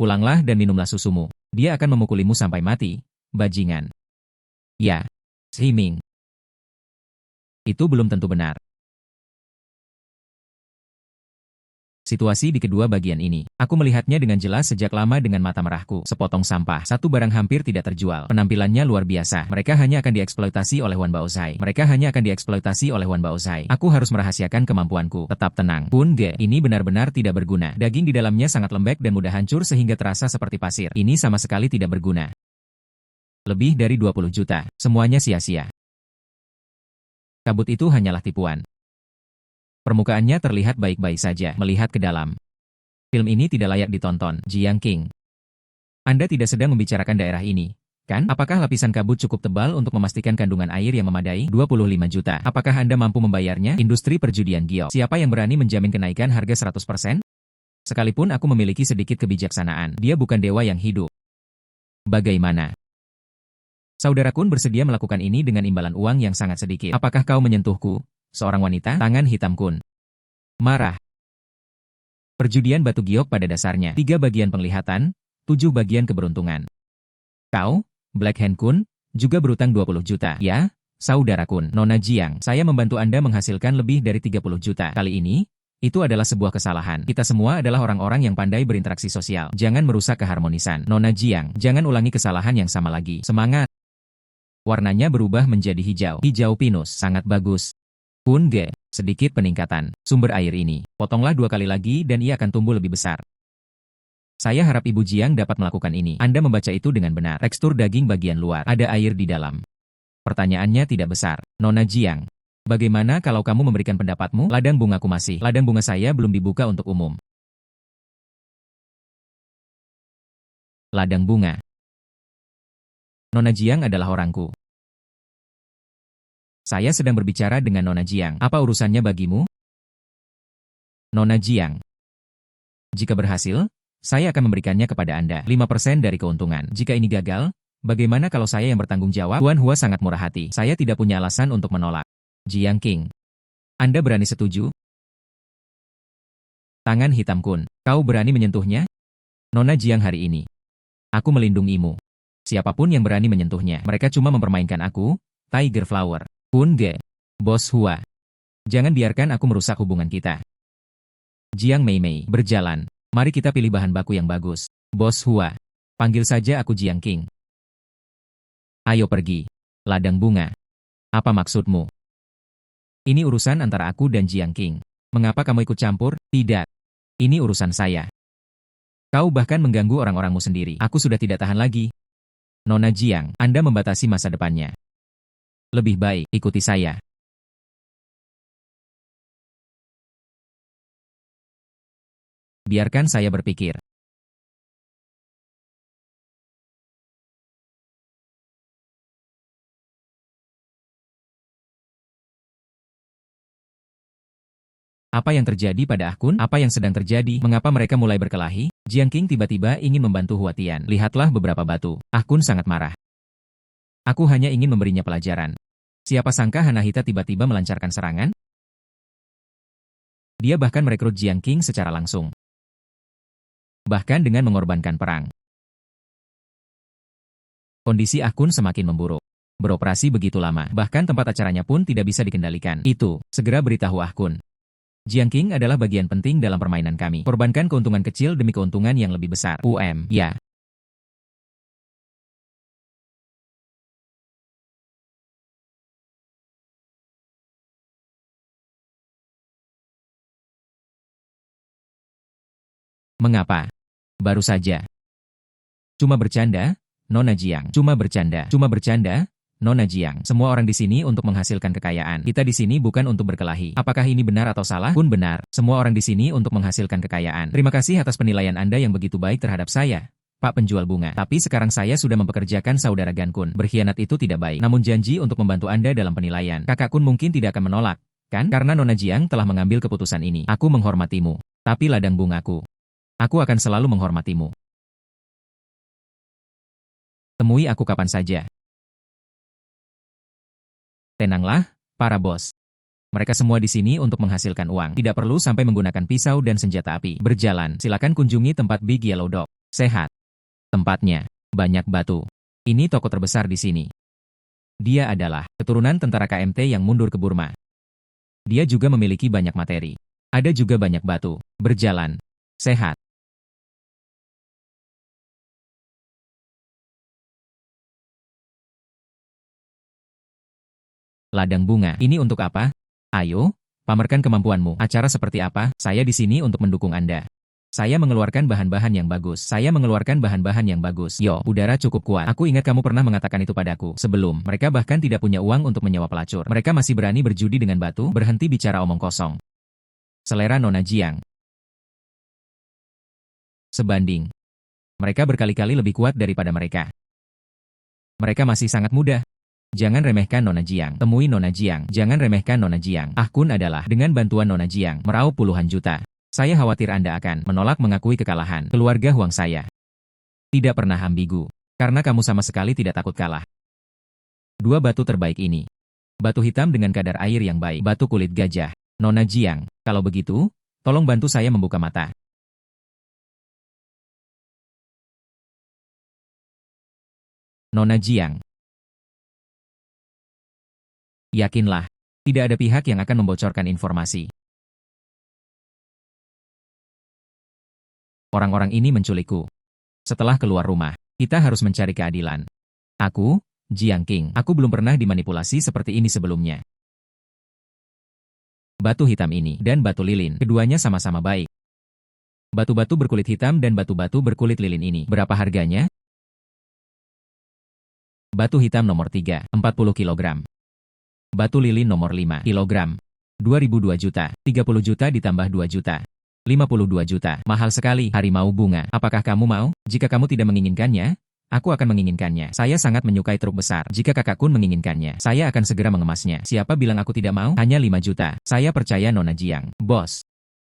Pulanglah dan minumlah susumu. Dia akan memukulimu sampai mati, bajingan. Ya. Himing. Itu belum tentu benar. Situasi di kedua bagian ini. Aku melihatnya dengan jelas sejak lama dengan mata merahku. Sepotong sampah. Satu barang hampir tidak terjual. Penampilannya luar biasa. Mereka hanya akan dieksploitasi oleh Wan Baozai. Mereka hanya akan dieksploitasi oleh Wan Baozai. Aku harus merahasiakan kemampuanku. Tetap tenang. Kun Ge, ini benar-benar tidak berguna. Daging di dalamnya sangat lembek dan mudah hancur sehingga terasa seperti pasir. Ini sama sekali tidak berguna. Lebih dari 20 juta. Semuanya sia-sia. Kabut itu hanyalah tipuan. Permukaannya terlihat baik-baik saja melihat ke dalam. Film ini tidak layak ditonton, Jiang King. Anda tidak sedang membicarakan daerah ini, kan? Apakah lapisan kabut cukup tebal untuk memastikan kandungan air yang memadai? 25 juta. Apakah Anda mampu membayarnya? Industri perjudian giok. Siapa yang berani menjamin kenaikan harga 100%? Sekalipun aku memiliki sedikit kebijaksanaan, dia bukan dewa yang hidup. Bagaimana? Saudara Kun bersedia melakukan ini dengan imbalan uang yang sangat sedikit. Apakah kau menyentuhku? Seorang wanita, tangan hitam kun. Marah. Perjudian batu giok pada dasarnya. 3 bagian penglihatan, 7 bagian keberuntungan. Kau, Black Hand Kun, juga berutang 20 juta. Ya, saudara Kun. Nona Jiang, saya membantu Anda menghasilkan lebih dari 30 juta. Kali ini, itu adalah sebuah kesalahan. Kita semua adalah orang-orang yang pandai berinteraksi sosial. Jangan merusak keharmonisan. Nona Jiang, jangan ulangi kesalahan yang sama lagi. Semangat. Warnanya berubah menjadi hijau. Hijau pinus, sangat bagus. Kun Ge, sedikit peningkatan. Sumber air ini, potonglah 2 kali lagi dan ia akan tumbuh lebih besar. Saya harap Ibu Jiang dapat melakukan ini. Anda membaca itu dengan benar. Tekstur daging bagian luar, ada air di dalam. Pertanyaannya tidak besar. Nona Jiang, Bagaimana kalau kamu memberikan pendapatmu? Ladang bungaku masih. Ladang bunga saya belum dibuka untuk umum. Ladang bunga. Nona Jiang adalah orangku. Saya sedang berbicara dengan Nona Jiang. Apa urusannya bagimu? Nona Jiang. Jika berhasil, saya akan memberikannya kepada Anda 5% dari keuntungan. Jika ini gagal, bagaimana kalau saya yang bertanggung jawab? Tuan Hua sangat murah hati. Saya tidak punya alasan untuk menolak. Jiang King. Anda berani setuju? Tangan hitam Kun. Kau berani menyentuhnya? Nona Jiang hari ini. Aku melindungimu. Siapapun yang berani menyentuhnya, mereka cuma mempermainkan aku, Tiger Flower. Kun Ge. Bos Hua. Jangan biarkan aku merusak hubungan kita. Jiang Mei Mei, berjalan. Mari kita pilih bahan baku yang bagus. Bos Hua. Panggil saja aku Jiang King. Ayo pergi. Ladang bunga. Apa maksudmu? Ini urusan antara aku dan Jiang King. Mengapa kamu ikut campur? Tidak. Ini urusan saya. Kau bahkan mengganggu orang-orangmu sendiri. Aku sudah tidak tahan lagi. Nona Jiang, Anda membatasi masa depannya. Lebih baik, ikuti saya. Biarkan saya berpikir. Apa yang terjadi pada Akun? Apa yang sedang terjadi? Mengapa mereka mulai berkelahi? Jiang King tiba-tiba ingin membantu Hua Tian. Lihatlah beberapa batu. Akun sangat marah. Aku hanya ingin memberinya pelajaran. Siapa sangka Hanahita tiba-tiba melancarkan serangan? Dia bahkan merekrut Jiang King secara langsung. Bahkan dengan mengorbankan perang. Kondisi Akun semakin memburuk. Beroperasi begitu lama, bahkan tempat acaranya pun tidak bisa dikendalikan. Itu, segera beritahu Akun. Jiang King adalah bagian penting dalam permainan kami. Korbankan keuntungan kecil demi keuntungan yang lebih besar. Ya. Mengapa? Baru saja. Cuma bercanda, Nona Jiang. Cuma bercanda. Cuma bercanda, Nona Jiang. Semua orang di sini untuk menghasilkan kekayaan. Kita di sini bukan untuk berkelahi. Apakah ini benar atau salah? Pun benar. Semua orang di sini untuk menghasilkan kekayaan. Terima kasih atas penilaian Anda yang begitu baik terhadap saya, Pak penjual bunga. Tapi sekarang saya sudah mempekerjakan saudara Gan Kun. Berkhianat itu tidak baik. Namun janji untuk membantu Anda dalam penilaian. Kakak Kun mungkin tidak akan menolak, kan? Karena Nona Jiang telah mengambil keputusan ini. Aku menghormatimu. Tapi ladang bungaku. Aku akan selalu menghormatimu. Temui aku kapan saja. Tenanglah, para bos. Mereka semua di sini untuk menghasilkan uang. Tidak perlu sampai menggunakan pisau dan senjata api. Berjalan, silakan kunjungi tempat Big Yellow Dog. Sehat. Tempatnya, banyak batu. Ini toko terbesar di sini. Dia adalah keturunan tentara KMT yang mundur ke Burma. Dia juga memiliki banyak materi. Ada juga banyak batu. Berjalan. Sehat. Ladang bunga. Ini untuk apa? Ayo, pamerkan kemampuanmu. Acara seperti apa? Saya di sini untuk mendukung Anda. Saya mengeluarkan bahan-bahan yang bagus. Saya mengeluarkan bahan-bahan yang bagus. Yo, udara cukup kuat. Aku ingat kamu pernah mengatakan itu padaku. Sebelum, mereka bahkan tidak punya uang untuk menyewa pelacur. Mereka masih berani berjudi dengan batu. Berhenti bicara omong kosong. Selera Nona Jiang. Sebanding. Mereka berkali-kali lebih kuat daripada mereka. Mereka masih sangat muda. Jangan remehkan Nona Jiang. Temui Nona Jiang. Jangan remehkan Nona Jiang. Kun adalah, dengan bantuan Nona Jiang, meraup puluhan juta. Saya khawatir Anda akan menolak mengakui kekalahan. Keluarga Huang saya tidak pernah ambigu. Karena kamu sama sekali tidak takut kalah. Dua batu terbaik ini. Batu hitam dengan kadar air yang baik. Batu kulit gajah. Nona Jiang, kalau begitu, tolong bantu saya membuka mata. Nona Jiang. Yakinlah, tidak ada pihak yang akan membocorkan informasi. Orang-orang ini menculikku. Setelah keluar rumah, kita harus mencari keadilan. Aku, Jiang King, aku belum pernah dimanipulasi seperti ini sebelumnya. Batu hitam ini dan batu lilin, keduanya sama-sama baik. Batu-batu berkulit hitam dan batu-batu berkulit lilin ini, berapa harganya? Batu hitam nomor 3, 40 kg. Batu lilin nomor 5 kilogram. 2002 juta. 30 juta ditambah 2 juta. 52 juta. Mahal sekali. Harimau bunga. Apakah kamu mau? Jika kamu tidak menginginkannya, aku akan menginginkannya. Saya sangat menyukai truk besar. Jika kakak Kun menginginkannya, saya akan segera mengemasnya. Siapa bilang aku tidak mau? Hanya 5 juta. Saya percaya Nona Jiang. Bos.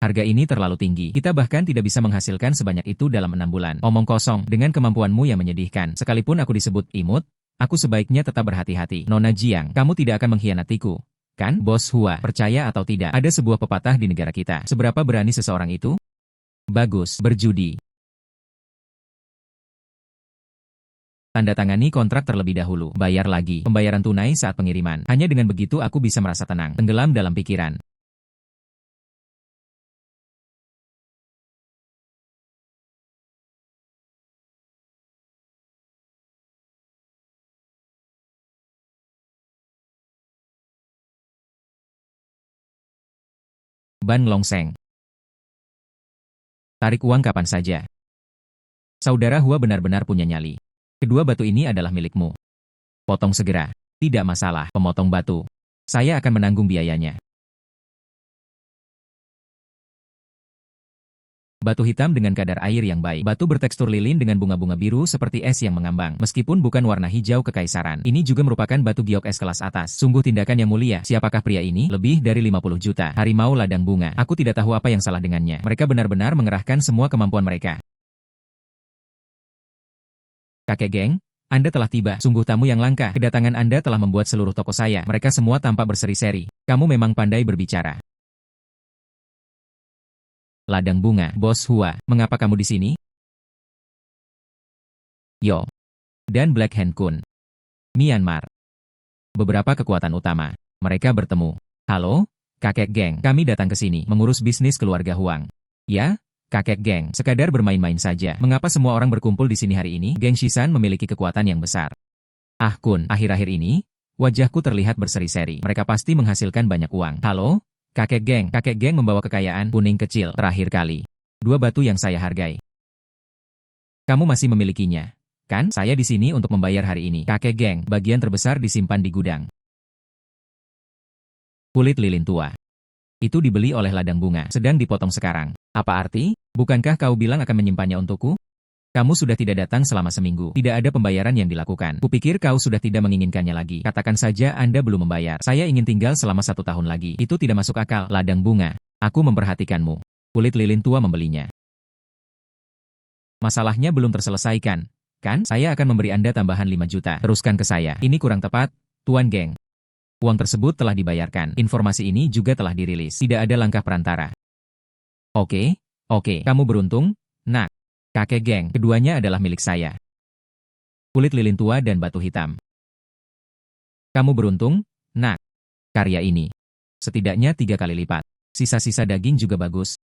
Harga ini terlalu tinggi. Kita bahkan tidak bisa menghasilkan sebanyak itu dalam 6 bulan. Omong kosong, dengan kemampuanmu yang menyedihkan. Sekalipun aku disebut imut, aku sebaiknya tetap berhati-hati. Nona Jiang, kamu tidak akan mengkhianatiku. Kan, Bos Hua? Percaya atau tidak, ada sebuah pepatah di negara kita. Seberapa berani seseorang itu? Bagus, berjudi. Tanda tangani kontrak terlebih dahulu. Bayar lagi. Pembayaran tunai saat pengiriman. Hanya dengan begitu aku bisa merasa tenang. Tenggelam dalam pikiran. Ban Longseng. Tarik uang kapan saja. Saudara Hua benar-benar punya nyali. Kedua batu ini adalah milikmu. Potong segera. Tidak masalah, pemotong batu. Saya akan menanggung biayanya. Batu hitam dengan kadar air yang baik. Batu bertekstur lilin dengan bunga-bunga biru seperti es yang mengambang. Meskipun bukan warna hijau kekaisaran, ini juga merupakan batu giok es kelas atas. Sungguh tindakan yang mulia. Siapakah pria ini? Lebih dari 50 juta. Harimau ladang bunga. Aku tidak tahu apa yang salah dengannya. Mereka benar-benar mengerahkan semua kemampuan mereka. Kakek geng, Anda telah tiba. Sungguh tamu yang langka. Kedatangan Anda telah membuat seluruh toko saya. Mereka semua tampak berseri-seri. Kamu memang pandai berbicara. Ladang bunga, Bos Hua, mengapa kamu di sini? Yo. Dan Black Hand Kun. Myanmar. Beberapa kekuatan utama. Mereka bertemu. Halo, kakek geng, kami datang ke sini mengurus bisnis keluarga Huang. Ya, kakek geng, sekadar bermain-main saja. Mengapa semua orang berkumpul di sini hari ini? Geng Shisan memiliki kekuatan yang besar. Ah Kun, akhir-akhir ini, wajahku terlihat berseri-seri. Mereka pasti menghasilkan banyak uang. Halo? Kakek geng membawa kekayaan kuning kecil terakhir kali. 2 batu yang saya hargai. Kamu masih memilikinya, kan? Saya di sini untuk membayar hari ini. Kakek geng, bagian terbesar disimpan di gudang. Kulit lilin tua. Itu dibeli oleh ladang bunga, sedang dipotong sekarang. Apa arti? Bukankah kau bilang akan menyimpannya untukku? Kamu sudah tidak datang selama seminggu. Tidak ada pembayaran yang dilakukan. Kupikir kau sudah tidak menginginkannya lagi. Katakan saja Anda belum membayar. Saya ingin tinggal selama 1 tahun lagi. Itu tidak masuk akal. Ladang bunga. Aku memperhatikanmu. Kulit lilin tua membelinya. Masalahnya belum terselesaikan. Kan? Saya akan memberi Anda tambahan 5 juta. Teruskan ke saya. Ini kurang tepat, Tuan Geng. Uang tersebut telah dibayarkan. Informasi ini juga telah dirilis. Tidak ada langkah perantara. Oke. Kamu beruntung, nak. Kakek geng, keduanya adalah milik saya. Kulit lilin tua dan batu hitam. Kamu beruntung, nak. Karya ini. Setidaknya 3 kali lipat. Sisa-sisa daging juga bagus.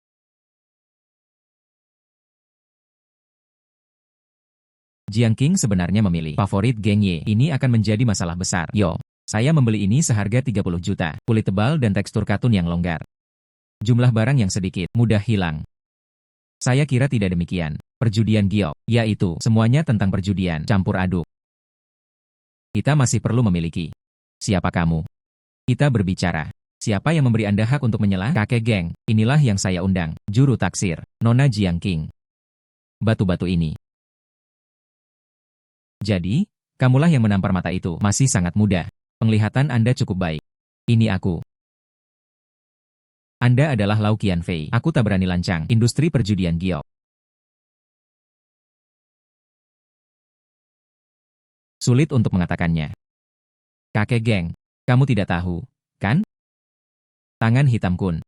Jiang King sebenarnya memilih favorit geng Ye. Ini akan menjadi masalah besar. Yo, saya membeli ini seharga 30 juta. Kulit tebal dan tekstur katun yang longgar. Jumlah barang yang sedikit, mudah hilang. Saya kira tidak demikian. Perjudian giok, yaitu semuanya tentang perjudian, campur aduk. Kita masih perlu memiliki. Siapa kamu? Kita berbicara. Siapa yang memberi Anda hak untuk menyela? Kakek geng, inilah yang saya undang. Juru taksir, Nona Jiang King. Batu-batu ini. Jadi, kamulah yang menampar mata itu. Masih sangat muda. Penglihatan Anda cukup baik. Ini aku. Anda adalah Lau Qianfei. Aku tak berani lancang. Industri perjudian giok. Sulit untuk mengatakannya. Kakek geng, kamu tidak tahu, kan? Tangan hitam Kun.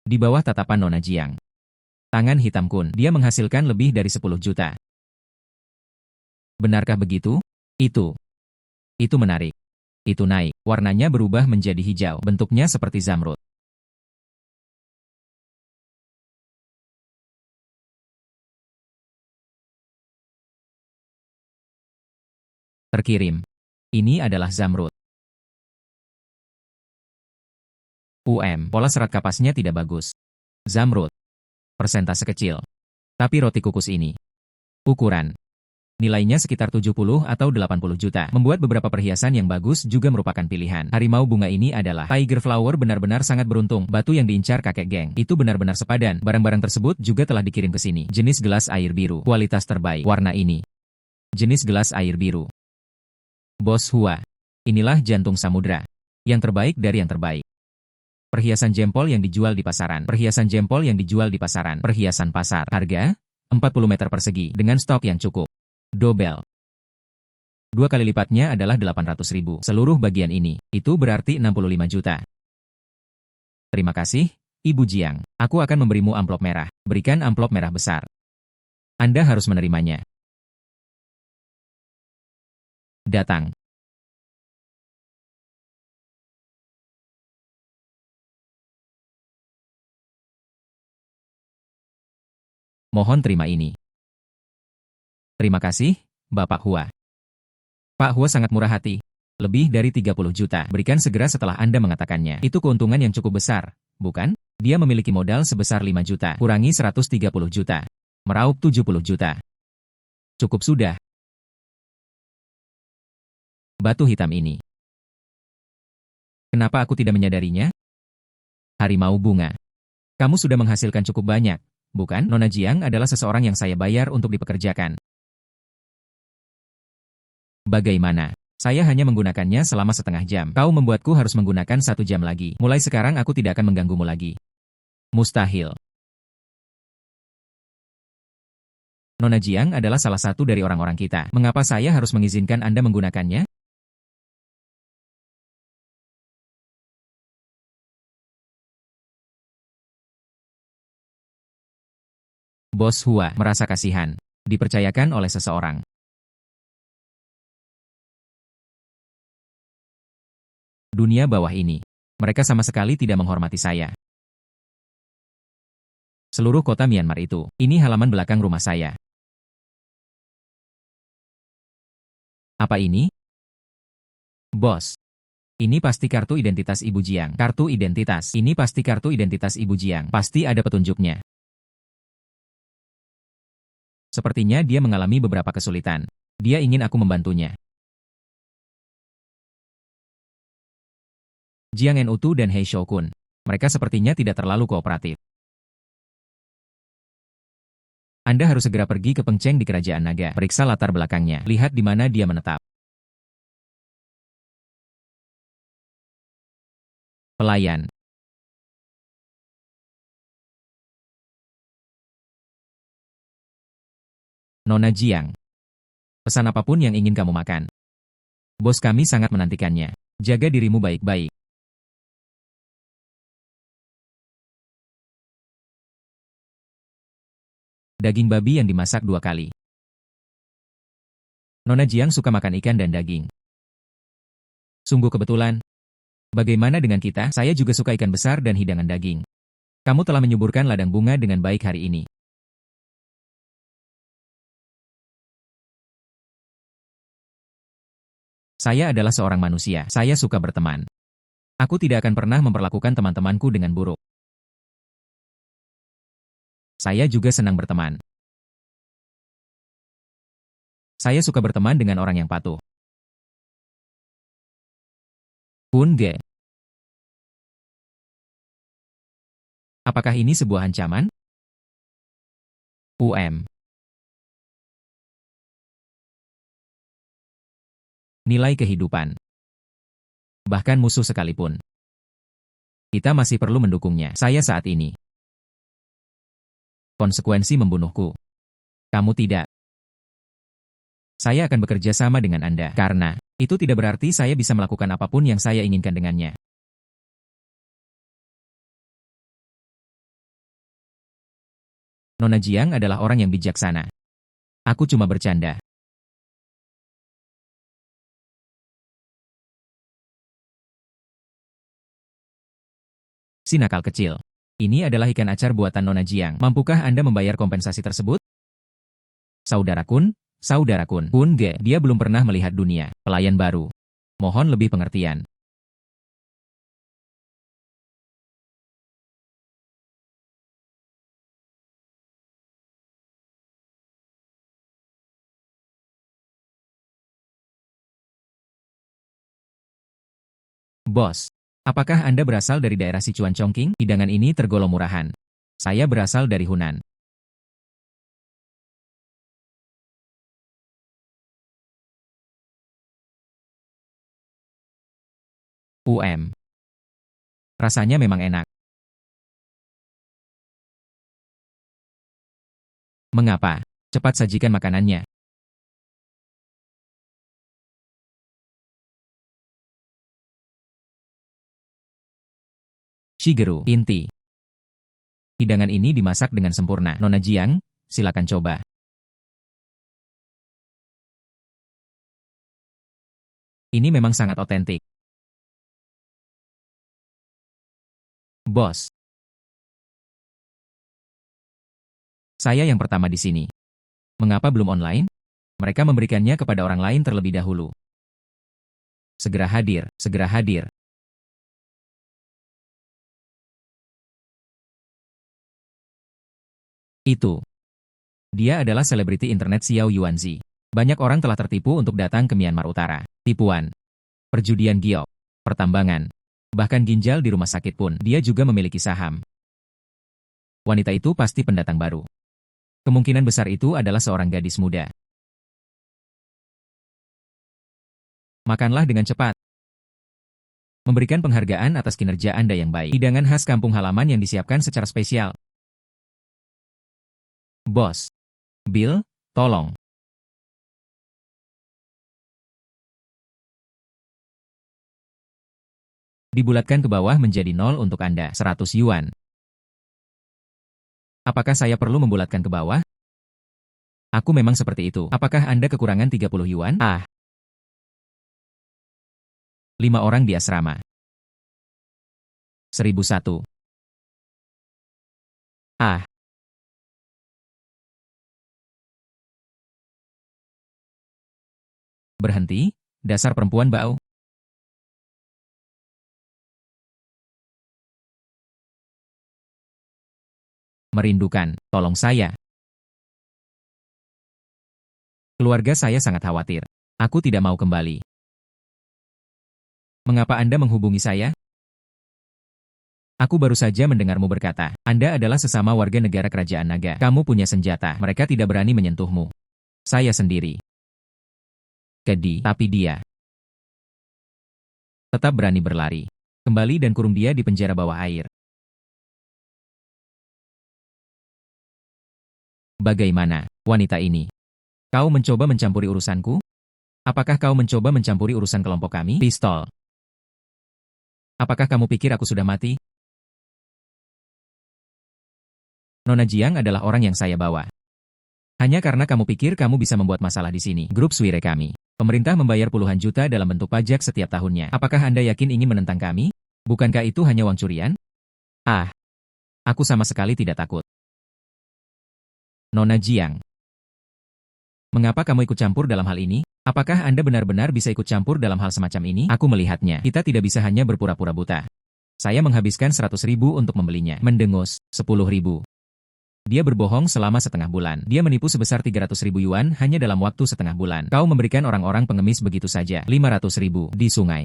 Di bawah tatapan Nona Jiang. Tangan hitam Kun, dia menghasilkan lebih dari 10 juta. Benarkah begitu? Itu menarik. Itu naik, warnanya berubah menjadi hijau, bentuknya seperti zamrud. Terkirim. Ini adalah zamrud. Pola serat kapasnya tidak bagus. Zamrud. Persentase kecil. Tapi roti kukus ini. Ukuran. Nilainya sekitar 70 atau 80 juta. Membuat beberapa perhiasan yang bagus juga merupakan pilihan. Harimau bunga ini adalah Tiger Flower, benar-benar sangat beruntung. Batu yang diincar kakek geng. Itu benar-benar sepadan. Barang-barang tersebut juga telah dikirim ke sini. Jenis gelas air biru. Kualitas terbaik. Warna ini. Jenis gelas air biru. Bos Hua. Inilah jantung samudra. Yang terbaik dari yang terbaik. Perhiasan jempol yang dijual di pasaran. Perhiasan jempol yang dijual di pasaran. Perhiasan pasar. Harga 40 meter persegi dengan stok yang cukup. Dobel. 2 kali lipatnya adalah 800.000. Seluruh bagian ini, itu berarti 65 juta. Terima kasih, Ibu Jiang. Aku akan memberimu amplop merah. Berikan amplop merah besar. Anda harus menerimanya. Datang. Mohon terima ini. Terima kasih, Bapak Hua. Pak Hua sangat murah hati. Lebih dari 30 juta. Berikan segera setelah Anda mengatakannya. Itu keuntungan yang cukup besar, bukan? Dia memiliki modal sebesar 5 juta. Kurangi 130 juta. Meraup 70 juta. Cukup sudah. Batu hitam ini. Kenapa aku tidak menyadarinya? Harimau bunga. Kamu sudah menghasilkan cukup banyak, bukan? Nona Jiang adalah seseorang yang saya bayar untuk dipekerjakan. Bagaimana? Saya hanya menggunakannya selama setengah jam. Kau membuatku harus menggunakan 1 jam lagi. Mulai sekarang aku tidak akan mengganggumu lagi. Mustahil. Nona Jiang adalah salah satu dari orang-orang kita. Mengapa saya harus mengizinkan Anda menggunakannya? Bos Hua merasa kasihan. Dipercayakan oleh seseorang. Dunia bawah ini. Mereka sama sekali tidak menghormati saya. Seluruh kota Myanmar itu. Ini halaman belakang rumah saya. Apa ini? Bos. Ini pasti kartu identitas Ibu Jiang. Kartu identitas. Ini pasti kartu identitas Ibu Jiang. Pasti ada petunjuknya. Sepertinya dia mengalami beberapa kesulitan. Dia ingin aku membantunya. Jiang Enutu dan Hei Shokun. Mereka sepertinya tidak terlalu kooperatif. Anda harus segera pergi ke Pengceng di Kerajaan Naga. Periksa latar belakangnya. Lihat di mana dia menetap. Pelayan. Nona Jiang. Pesan apapun yang ingin kamu makan. Bos kami sangat menantikannya. Jaga dirimu baik-baik. Daging babi yang dimasak 2 kali. Nona Jiang suka makan ikan dan daging. Sungguh kebetulan. Bagaimana dengan kita? Saya juga suka ikan besar dan hidangan daging. Kamu telah menyuburkan ladang bunga dengan baik hari ini. Saya adalah seorang manusia. Saya suka berteman. Aku tidak akan pernah memperlakukan teman-temanku dengan buruk. Saya juga senang berteman. Saya suka berteman dengan orang yang patuh. Kun Ge. Apakah ini sebuah ancaman? Nilai kehidupan. Bahkan musuh sekalipun. Kita masih perlu mendukungnya. Saya saat ini. Konsekuensi membunuhku. Kamu tidak. Saya akan bekerja sama dengan Anda. Karena, itu tidak berarti saya bisa melakukan apapun yang saya inginkan dengannya. Nona Jiang adalah orang yang bijaksana. Aku cuma bercanda. Si nakal kecil. Ini adalah ikan acar buatan Nona Jiang. Mampukah Anda membayar kompensasi tersebut? Saudara Kun Ge, dia belum pernah melihat dunia. Pelayan baru. Mohon lebih pengertian. Bos, apakah Anda berasal dari daerah Sichuan Chongqing? Hidangan ini tergolong murahan. Saya berasal dari Hunan. Rasanya memang enak. Mengapa? Cepat sajikan makanannya. Shigeru, inti. Hidangan ini dimasak dengan sempurna. Nona Jiang, silakan coba. Ini memang sangat otentik. Bos, saya yang pertama di sini. Mengapa belum online? Mereka memberikannya kepada orang lain terlebih dahulu. Segera hadir, segera hadir. Itu. Dia adalah selebriti internet Xiao Yuanzi. Banyak orang telah tertipu untuk datang ke Myanmar Utara. Tipuan, perjudian giok, pertambangan, bahkan ginjal di rumah sakit pun. Dia juga memiliki saham. Wanita itu pasti pendatang baru. Kemungkinan besar itu adalah seorang gadis muda. Makanlah dengan cepat. Memberikan penghargaan atas kinerja Anda yang baik. Hidangan khas kampung halaman yang disiapkan secara spesial. Bos, Bill, tolong. Dibulatkan ke bawah menjadi 0 untuk Anda, 100 yuan. Apakah saya perlu membulatkan ke bawah? Aku memang seperti itu. Apakah Anda kekurangan 30 yuan? 5 orang di asrama. 1001. Berhenti, dasar perempuan bau. Merindukan, tolong saya. Keluarga saya sangat khawatir. Aku tidak mau kembali. Mengapa Anda menghubungi saya? Aku baru saja mendengarmu berkata, Anda adalah sesama warga negara kerajaan naga. Kamu punya senjata, mereka tidak berani menyentuhmu. Saya sendiri. Tapi dia tetap berani berlari. Kembali dan kurung dia di penjara bawah air. Bagaimana, wanita ini? Kau mencoba mencampuri urusanku? Apakah kau mencoba mencampuri urusan kelompok kami? Pistol. Apakah kamu pikir aku sudah mati? Nona Jiang adalah orang yang saya bawa. Hanya karena kamu pikir kamu bisa membuat masalah di sini. Grup Swire kami. Pemerintah membayar puluhan juta dalam bentuk pajak setiap tahunnya. Apakah Anda yakin ingin menentang kami? Bukankah itu hanya uang curian? Aku sama sekali tidak takut. Nona Jiang. Mengapa kamu ikut campur dalam hal ini? Apakah Anda benar-benar bisa ikut campur dalam hal semacam ini? Aku melihatnya. Kita tidak bisa hanya berpura-pura buta. Saya menghabiskan 100.000 untuk membelinya. Mendengus, 10.000. Dia berbohong selama setengah bulan. Dia menipu sebesar 300.000 yuan hanya dalam waktu setengah bulan. Kau memberikan orang-orang pengemis begitu saja. 500.000 di sungai.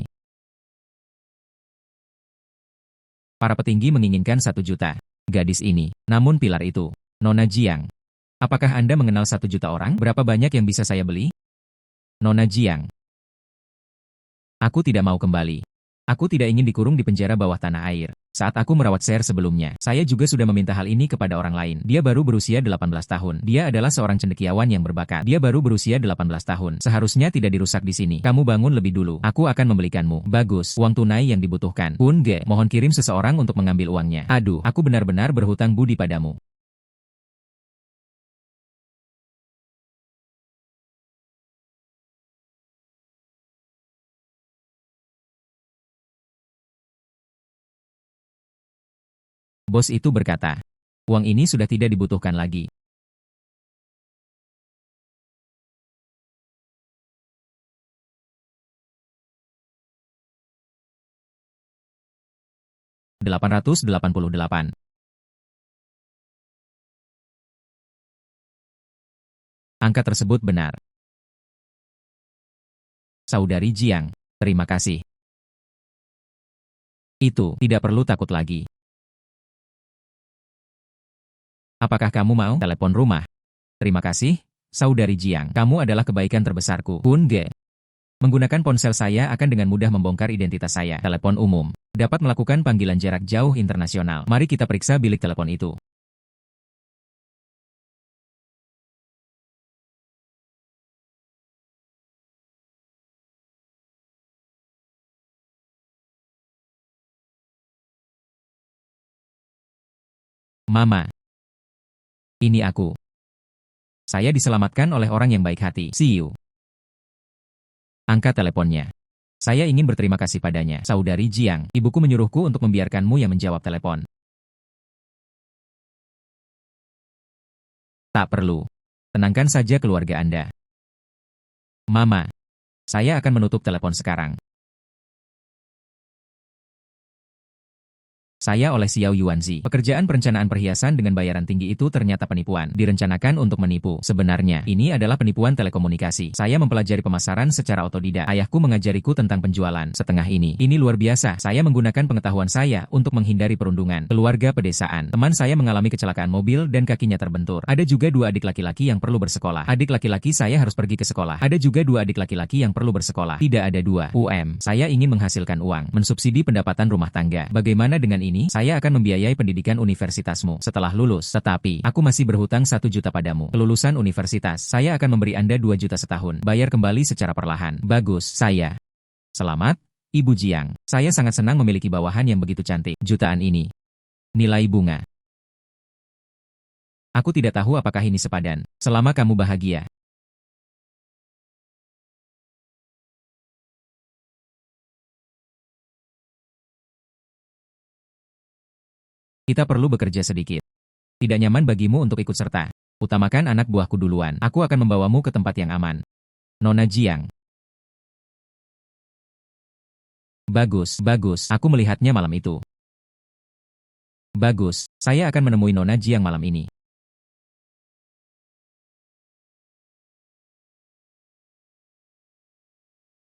Para petinggi menginginkan 1 juta. Gadis ini. Namun pilar itu. Nona Jiang. Apakah Anda mengenal 1 juta orang? Berapa banyak yang bisa saya beli? Nona Jiang. Aku tidak mau kembali. Aku tidak ingin dikurung di penjara bawah tanah air. Saat aku merawat Ser sebelumnya, saya juga sudah meminta hal ini kepada orang lain. Dia baru berusia 18 tahun. Dia adalah seorang cendekiawan yang berbakat. Dia baru berusia 18 tahun. Seharusnya tidak dirusak di sini. Kamu bangun lebih dulu. Aku akan membelikanmu. Bagus. Uang tunai yang dibutuhkan. Mohon kirim seseorang untuk mengambil uangnya. Aduh, aku benar-benar berhutang budi padamu. Bos itu berkata, uang ini sudah tidak dibutuhkan lagi. 888. Angka tersebut benar. Saudari Jiang, terima kasih. Itu tidak perlu takut lagi. Apakah kamu mau telepon rumah? Terima kasih, Saudari Jiang. Kamu adalah kebaikan terbesarku. Kun Ge. Menggunakan ponsel saya akan dengan mudah membongkar identitas saya. Telepon umum. Dapat melakukan panggilan jarak jauh internasional. Mari kita periksa bilik telepon itu. Mama. Ini aku. Saya diselamatkan oleh orang yang baik hati. See you. Angkat teleponnya. Saya ingin berterima kasih padanya. Saudari Jiang, ibuku menyuruhku untuk membiarkanmu yang menjawab telepon. Tak perlu. Tenangkan saja keluarga Anda. Mama, saya akan menutup telepon sekarang. Saya oleh Xiao Yuanzi. Pekerjaan perencanaan perhiasan dengan bayaran tinggi itu ternyata penipuan. Direncanakan untuk menipu. Sebenarnya, ini adalah penipuan telekomunikasi. Saya mempelajari pemasaran secara otodidak. Ayahku mengajariku tentang penjualan. Setengah ini. Ini luar biasa. Saya menggunakan pengetahuan saya untuk menghindari perundungan. Keluarga pedesaan. Teman saya mengalami kecelakaan mobil dan kakinya terbentur. Ada juga 2 adik laki-laki yang perlu bersekolah. Adik laki-laki saya harus pergi ke sekolah. Ada juga 2 adik laki-laki yang perlu bersekolah. Tidak ada 2 Saya ingin menghasilkan uang. Mensubsidi pendapatan rumah tangga. Bagaimana dengan ini? Saya akan membiayai pendidikan universitasmu setelah lulus. Tetapi, aku masih berhutang 1 juta padamu. Kelulusan universitas, saya akan memberi Anda 2 juta setahun. Bayar kembali secara perlahan. Bagus, saya. Selamat, Ibu Jiang. Saya sangat senang memiliki bawahan yang begitu cantik. Jutaan ini. Nilai bunga. Aku tidak tahu apakah ini sepadan. Selama kamu bahagia. Kita perlu bekerja sedikit. Tidak nyaman bagimu untuk ikut serta. Utamakan anak buahku duluan. Aku akan membawamu ke tempat yang aman. Nona Jiang. Bagus, bagus. Aku melihatnya malam itu. Bagus, saya akan menemui Nona Jiang malam ini.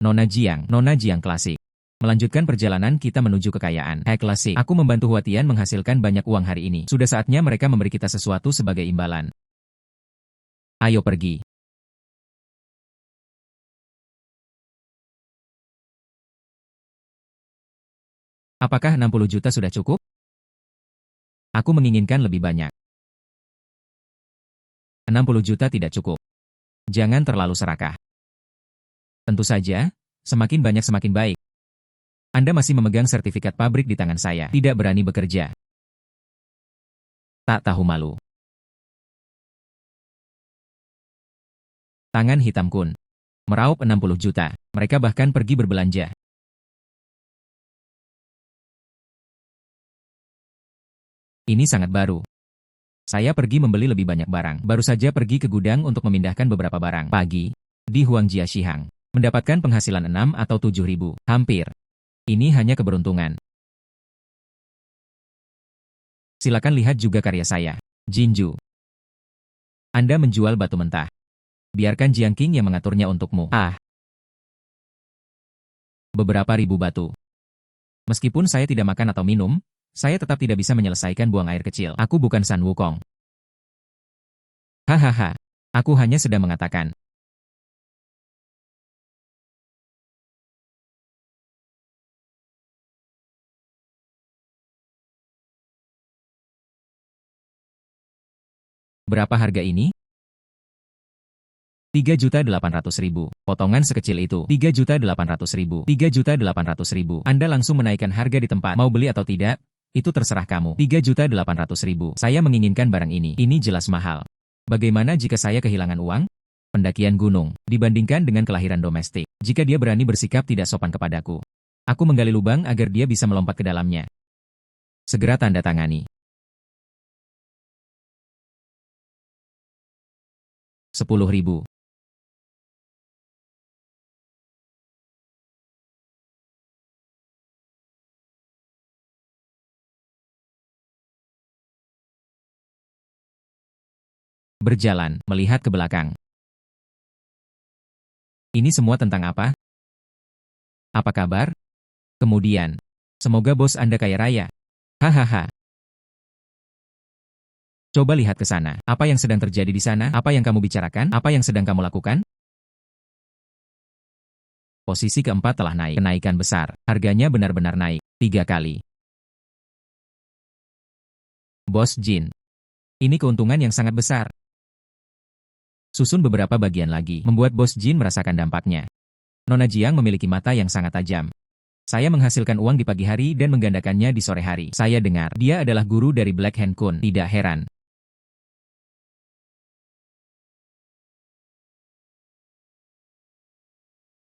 Nona Jiang klasik. Melanjutkan perjalanan kita menuju kekayaan. High klasik. Aku membantu Huatian menghasilkan banyak uang hari ini. Sudah saatnya mereka memberi kita sesuatu sebagai imbalan. Ayo pergi. Apakah 60 juta sudah cukup? Aku menginginkan lebih banyak. 60 juta tidak cukup. Jangan terlalu serakah. Tentu saja, semakin banyak semakin baik. Anda masih memegang sertifikat pabrik di tangan saya. Tidak berani bekerja. Tak tahu malu. Tangan hitam Kun. Meraup 60 juta. Mereka bahkan pergi berbelanja. Ini sangat baru. Saya pergi membeli lebih banyak barang. Baru saja pergi ke gudang untuk memindahkan beberapa barang. Pagi, di Huangjia Shihang. Mendapatkan penghasilan 6 atau 7 ribu. Hampir. Ini hanya keberuntungan. Silakan lihat juga karya saya. Jinju. Anda menjual batu mentah. Biarkan Jiang Qing yang mengaturnya untukmu. Beberapa ribu batu. Meskipun saya tidak makan atau minum, saya tetap tidak bisa menyelesaikan buang air kecil. Aku bukan San Wukong. Hahaha. Aku hanya sedang mengatakan. Berapa harga ini? 3.800.000. Potongan sekecil itu. 3.800.000. 3.800.000. Anda langsung menaikkan harga di tempat. Mau beli atau tidak? Itu terserah kamu. 3.800.000. Saya menginginkan barang ini. Ini jelas mahal. Bagaimana jika saya kehilangan uang? Pendakian gunung. Dibandingkan dengan kelahiran domestik. Jika dia berani bersikap tidak sopan kepadaku. Aku menggali lubang agar dia bisa melompat ke dalamnya. Segera tanda tangani. 10.000. Berjalan, melihat ke belakang. Ini semua tentang apa? Apa kabar? Kemudian, Semoga bos Anda kaya raya. Hahaha. Coba lihat ke sana. Apa yang sedang terjadi di sana? Apa yang kamu bicarakan? Apa yang sedang kamu lakukan? Posisi keempat telah naik. Kenaikan besar. Harganya benar-benar naik. 3 kali. Bos Jin. Ini keuntungan yang sangat besar. Susun beberapa bagian lagi, membuat Bos Jin merasakan dampaknya. Nona Jiang memiliki mata yang sangat tajam. Saya menghasilkan uang di pagi hari dan menggandakannya di sore hari. Saya dengar, dia adalah guru dari Black Hand Kun. Tidak heran.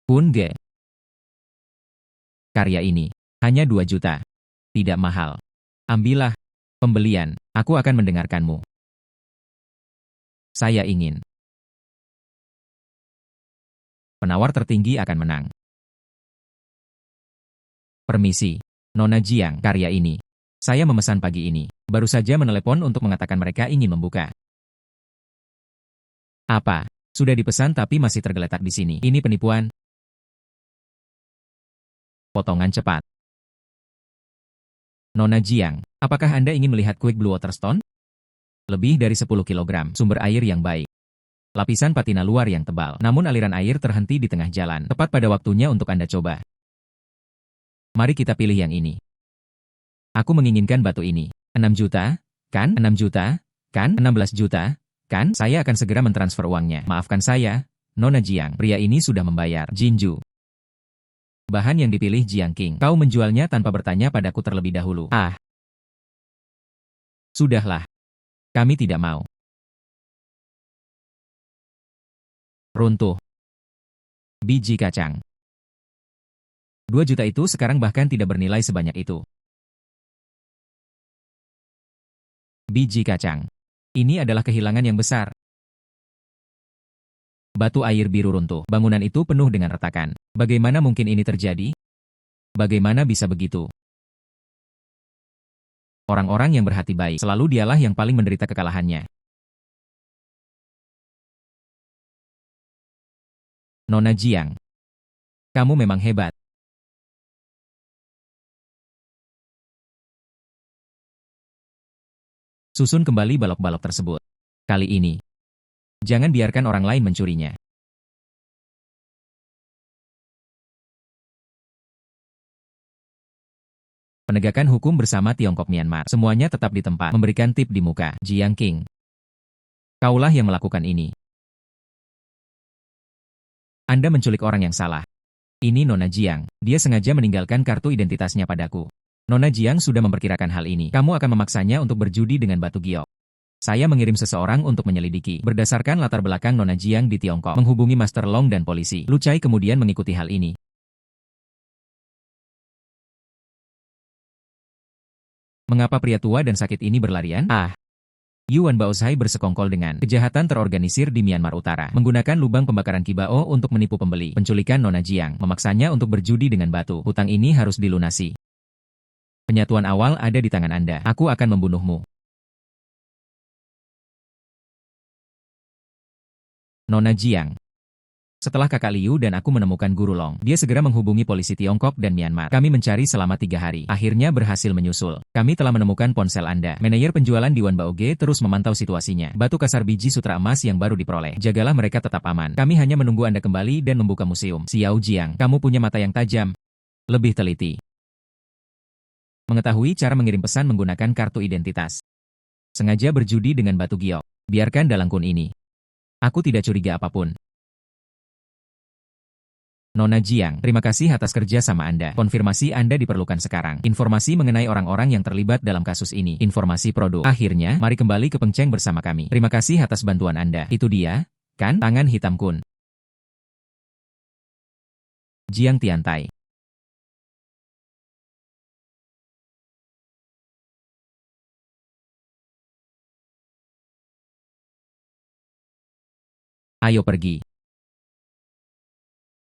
Kun Ge. Karya ini. Hanya 2 juta. Tidak mahal. Ambillah. Pembelian. Aku akan mendengarkanmu. Saya ingin. Penawar tertinggi akan menang. Permisi. Nona Jiang, karya ini. Saya memesan pagi ini. Baru saja menelepon untuk mengatakan mereka ingin membuka. Apa? Sudah dipesan tapi masih tergeletak di sini. Ini penipuan. Potongan cepat. Nona Jiang, apakah Anda ingin melihat Quick Blue Waterstone? Lebih dari 10 kilogram, sumber air yang baik. Lapisan patina luar yang tebal, namun aliran air terhenti di tengah jalan. Tepat pada waktunya untuk Anda coba. Mari kita pilih yang ini. Aku menginginkan batu ini. 6 juta, kan? 6 juta, kan? 16 juta, kan? Saya akan segera mentransfer uangnya. Maafkan saya, Nona Jiang. Pria ini sudah membayar. Jinju. Bahan yang dipilih Jiang King. Kau menjualnya tanpa bertanya padaku terlebih dahulu. Ah. Sudahlah. Kami tidak mau. Runtuh. Biji kacang. 2 juta itu sekarang bahkan tidak bernilai sebanyak itu. Biji kacang. Ini adalah kehilangan yang besar. Batu air biru runtuh. Bangunan itu penuh dengan retakan. Bagaimana mungkin ini terjadi? Bagaimana bisa begitu? Orang-orang yang berhati baik, selalu dialah yang paling menderita kekalahannya. Nona Jiang. Kamu memang hebat. Susun kembali balok-balok tersebut. Kali ini, jangan biarkan orang lain mencurinya. Penegakan hukum bersama Tiongkok Myanmar. Semuanya tetap di tempat, memberikan tip di muka. Jiang King. Kaulah yang melakukan ini. Anda menculik orang yang salah. Ini Nona Jiang. Dia sengaja meninggalkan kartu identitasnya padaku. Nona Jiang sudah memperkirakan hal ini. Kamu akan memaksanya untuk berjudi dengan batu giok. Saya mengirim seseorang untuk menyelidiki. Berdasarkan latar belakang Nona Jiang di Tiongkok, menghubungi Master Long dan polisi. Lu Cai kemudian mengikuti hal ini. Mengapa pria tua dan sakit ini berlarian? Ah. Yuan Baozhai bersekongkol dengan kejahatan terorganisir di Myanmar Utara, menggunakan lubang pembakaran kibao untuk menipu pembeli, penculikan Nona Jiang, memaksanya untuk berjudi dengan batu. Hutang ini harus dilunasi. Penyatuan awal ada di tangan Anda. Aku akan membunuhmu. Nona Jiang. Setelah kakak Liu dan aku menemukan Guru Long, dia segera menghubungi polisi Tiongkok dan Myanmar. Kami mencari selama 3 hari. Akhirnya berhasil menyusul. Kami telah menemukan ponsel Anda. Manajer penjualan di Wan Baoge terus memantau situasinya. Batu kasar biji sutra emas yang baru diperoleh. Jagalah mereka tetap aman. Kami hanya menunggu Anda kembali dan membuka museum. Xiao Jiang, kamu punya mata yang tajam. Lebih teliti. Mengetahui cara mengirim pesan menggunakan kartu identitas. Sengaja berjudi dengan batu giok. Biarkan dalam kun ini. Aku tidak curiga apapun. Nona Jiang, terima kasih atas kerja sama Anda. Konfirmasi Anda diperlukan sekarang. Informasi mengenai orang-orang yang terlibat dalam kasus ini. Informasi produk. Akhirnya, mari kembali ke Pengceng bersama kami. Terima kasih atas bantuan Anda. Itu dia, kan? Tangan hitam kun. Jiang Tiantai. Ayo pergi.